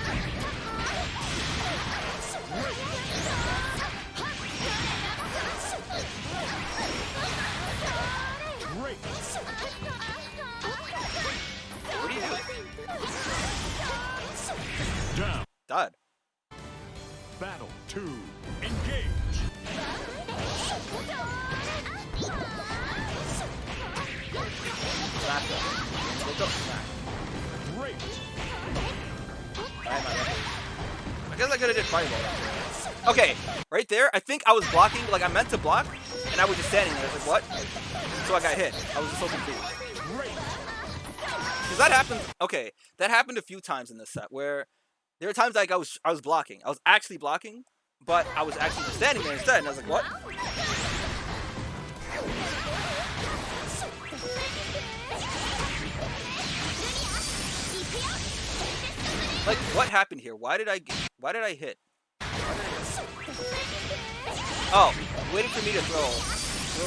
Great. What do you do? Down. Died. Battle 2. Engage. Smash him. Look up, smash. Great. I guess I could have did fireball. Okay, right there. I think I was blocking, like I meant to block, and I was just standing there. I was like, what? So I got hit. I was just so confused. Because that happened. Okay, that happened a few times in this set where there were times like I was blocking. I was actually blocking, but I was actually just standing there instead, and I was like, what? Like, what happened here? Why did I hit? Why did I hit? Oh, waiting for me to throw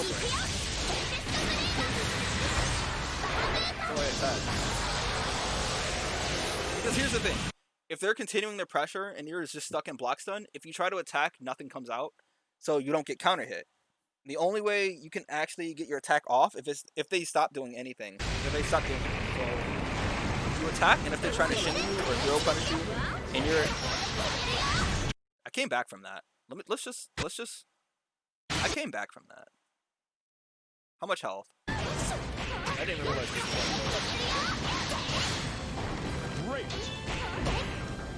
break. That's the way it's at. Because here's the thing. If they're continuing their pressure and you're just stuck in block stun, if you try to attack, nothing comes out. So you don't get counter hit. The only way you can actually get your attack off if they stop doing anything. If they stop doing anything. So you attack, and if they're trying to shin you or throw punish you, and you're... I came back from that. Let's just... I came back from that. How much health? I didn't realize this was... Great.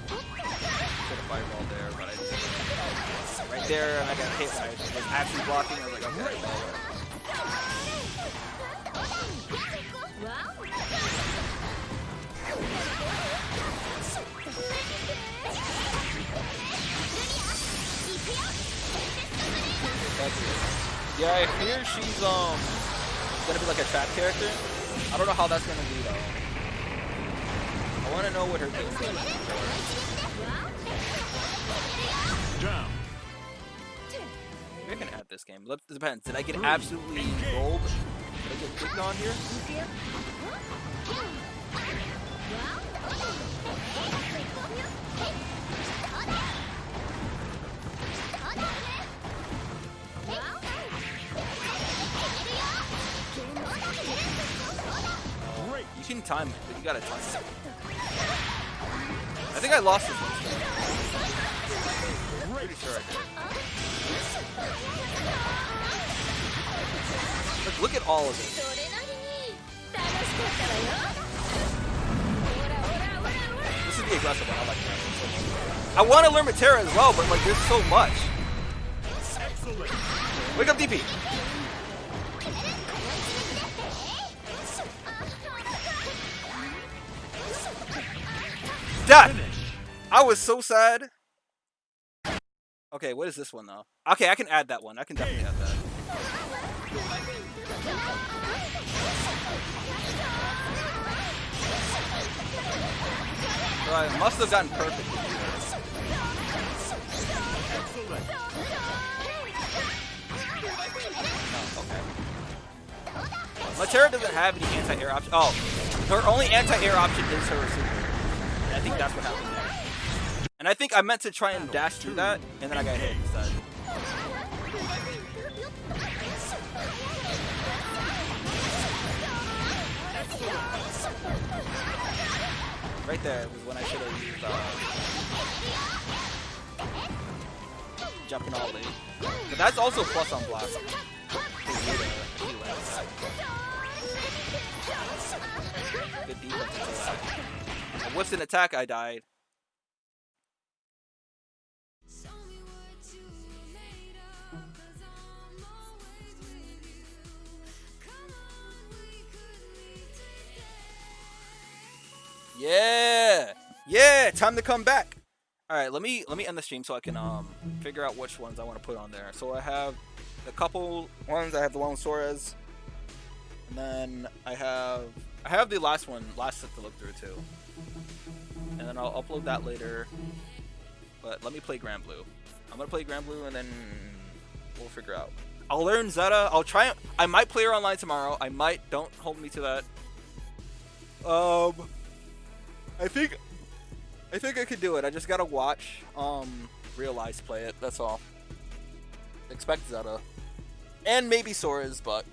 Put a fireball there, but I didn't. Right there, and I got hit when I was actually blocking. I was like, okay, yeah, I hear she's gonna be like a trap character. I don't know how that's gonna be though. I want to know what her game is. Down. Maybe I can add this game. It depends. Did I get absolutely rolled? Did I get clicked on here? can time it, but you gotta time it. I think I lost it. Pretty sure I did. Look at all of it. それなりに楽しかったわよ。ほらほらほらほら。 This is the aggressive one. I like that. I want to learn Matera as well, but like there's so much. Wake up, DP. Done. I was so sad. Okay, what is this one though? Okay, I can add that one. I can definitely add that. So I must have gotten perfect. Oh, okay. Matera doesn't have any anti-air option. Oh, her only anti-air option is her super. And I think that's what happened there. And I think I meant to try and dash through that, and then I got hit instead. Right there was when I should have used jumping all in. But that's also plus on block. Good defense until that. And with an attack, I died. Yeah, yeah, time to come back. All right, let me end the stream so I can figure out which ones I want to put on there. So I have a couple ones. I have the one with Suarez, and then I have the last set to look through too. And then I'll upload that later. But let me play Grand Blue. I'm gonna play Grand Blue and then we'll figure out. I'll learn Zeta. I'll try. I might play her online tomorrow. I might. Don't hold me to that. I think I could do it. I just gotta watch Realize play it. That's all. Expect Zeta. And maybe Sora's, but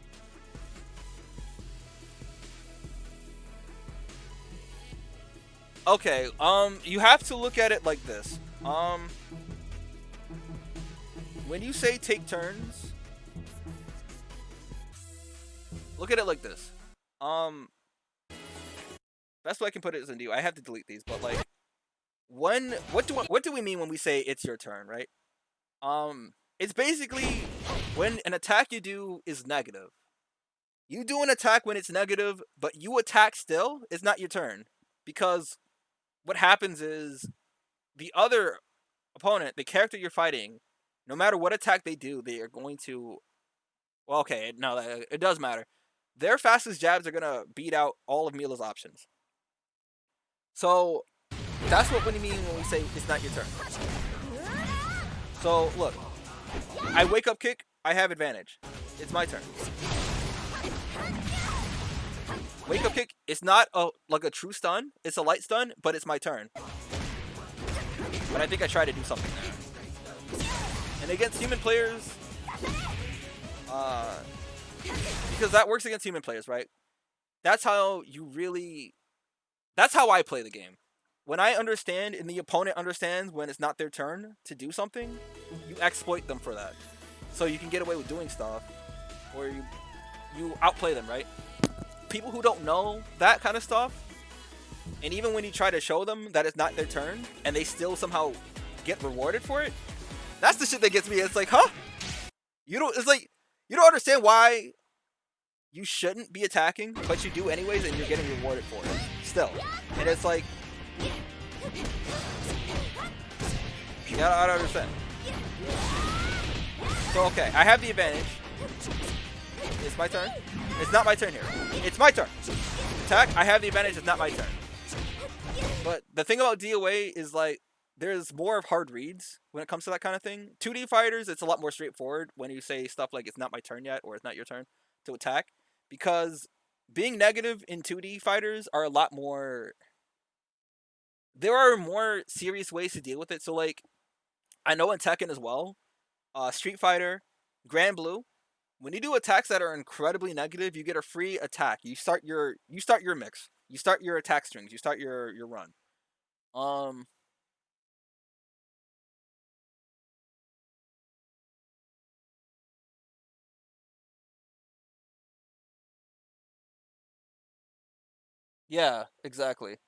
okay, you have to look at it like this. When you say take turns, look at it like this. Best way I can put it is in I have to delete these, but like, what do we mean when we say it's your turn, right? It's basically when an attack you do is negative. You do an attack when it's negative, but you attack still, it's not your turn. Because what happens is the other opponent, the character you're fighting, no matter what attack they do, they are going to... Well, okay, no, it does matter. Their fastest jabs are going to beat out all of Mila's options. So, that's what we mean when we say it's not your turn. So, look. I wake up kick, I have advantage. It's my turn. Wake up kick, it's not like a true stun. It's a light stun, but it's my turn. But I think I tried to do something there. And against human players, because that works against human players, right? That's how I play the game. When I understand and the opponent understands when it's not their turn to do something, you exploit them for that. So you can get away with doing stuff, or you outplay them, right? People who don't know that kind of stuff, and even when you try to show them that it's not their turn, and they still somehow get rewarded for it, that's the shit that gets me. It's like, huh? It's like, you don't understand why you shouldn't be attacking, but you do anyways, and you're getting rewarded for it still. And it's like, yeah, I don't understand. So okay, I have the advantage. It's my turn. It's not my turn here. It's my turn. Attack, I have the advantage. It's not my turn. But the thing about DOA is like, there's more of hard reads when it comes to that kind of thing. 2D fighters, it's a lot more straightforward when you say stuff like it's not my turn yet, or it's not your turn to attack. Because being negative in 2D fighters are a lot more... There are more serious ways to deal with it. So like, I know in Tekken as well, Street Fighter, Grand Blue, when you do attacks that are incredibly negative, you get a free attack. You start your mix. You start your attack strings. You start your run. Yeah, exactly.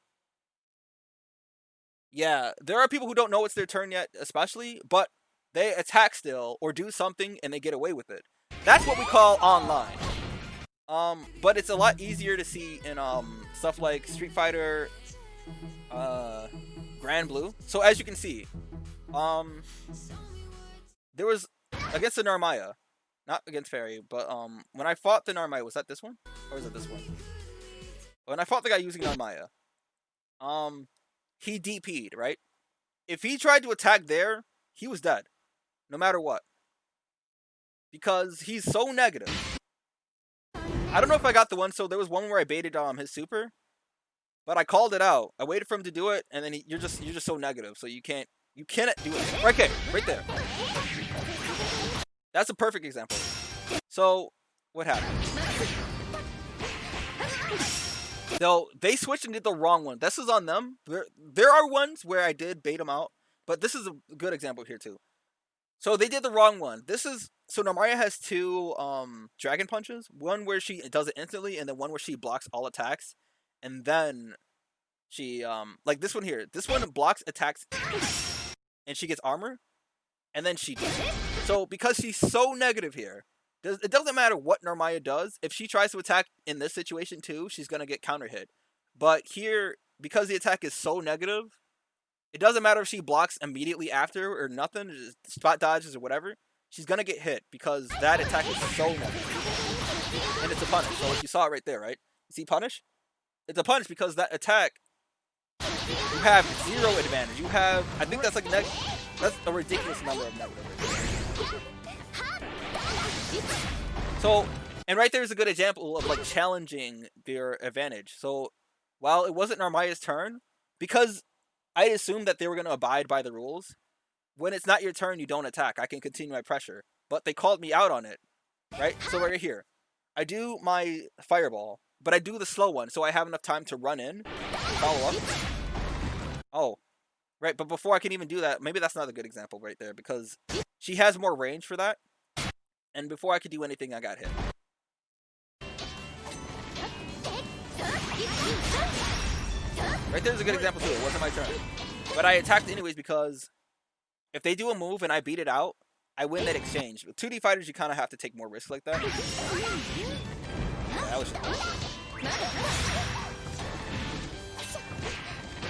Yeah, there are people who don't know it's their turn yet, especially, but they attack still or do something and they get away with it. That's what we call online. But it's a lot easier to see in stuff like Street Fighter, Grand Blue. So as you can see, there was against the Narmaya, not against Fairy, but when I fought the Narmaya, was that this one or was it this one? When I fought the guy using Narmaya, he DP'd, right? If he tried to attack there, he was dead, no matter what, because he's so negative. I don't know if I got the one. So there was one where I baited his super, but I called it out. I waited for him to do it, and then you're just so negative, so you cannot do it. Right there, right there. That's a perfect example. So what happened? They switched and did the wrong one. This is on them. There are ones where I did bait them out, but this is a good example here too. So they did the wrong one. So Narmaya has two dragon punches. One where she does it instantly, and then one where she blocks all attacks, and then she like this one here. This one blocks attacks, and she gets armor, and then she. So because she's so negative here, it doesn't matter what Narmaya does. If she tries to attack in this situation too, she's gonna get counter hit. But here, because the attack is so negative, it doesn't matter if she blocks immediately after or nothing, just spot dodges or whatever. She's gonna get hit because that attack is so negative, and it's a punish. So like you saw it right there, right? You see punish? It's a punish because that attack, you have 0 advantage. You have, I think that's like that's a ridiculous number of negative. So, and right there is a good example of like challenging their advantage. So, while it wasn't Narmaya's turn, because I assumed that they were going to abide by the rules, when it's not your turn, you don't attack. I can continue my pressure. But they called me out on it, right? So right here, I do my fireball, but I do the slow one, so I have enough time to run in, follow up. Oh, right, but before I can even do that, maybe that's not a good example right there, because she has more range for that. And before I could do anything, I got hit. Right there's a good example too. It wasn't my turn. But I attacked anyways because if they do a move and I beat it out, I win that exchange. With 2D fighters, you kind of have to take more risks like that. That was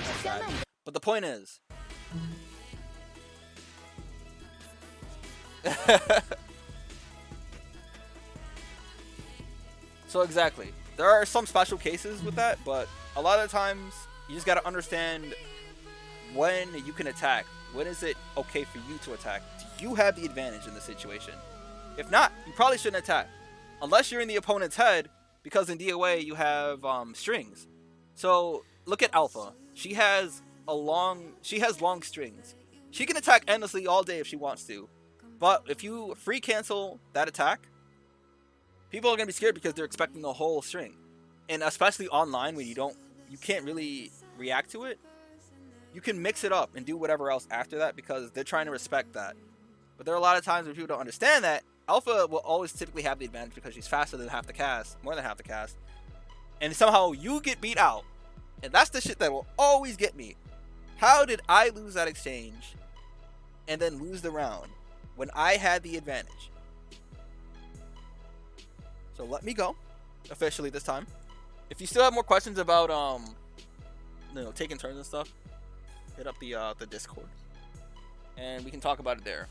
that's sad. But the point is... So exactly. There are some special cases with that, but a lot of times you just gotta understand when you can attack. When is it okay for you to attack? Do you have the advantage in the situation? If not, you probably shouldn't attack. Unless you're in the opponent's head, because in DOA you have strings. So look at Alpha. She has long strings. She can attack endlessly all day if she wants to. But if you free cancel that attack, people are gonna be scared because they're expecting the whole string. And especially online when you can't really react to it, you can mix it up and do whatever else after that because they're trying to respect that. But there are a lot of times when people don't understand that, Alpha will always typically have the advantage because she's faster than half the cast, more than half the cast. And somehow you get beat out. And that's the shit that will always get me. How did I lose that exchange and then lose the round when I had the advantage? So let me go officially this time. If you still have more questions about taking turns and stuff, hit up the Discord and we can talk about it there.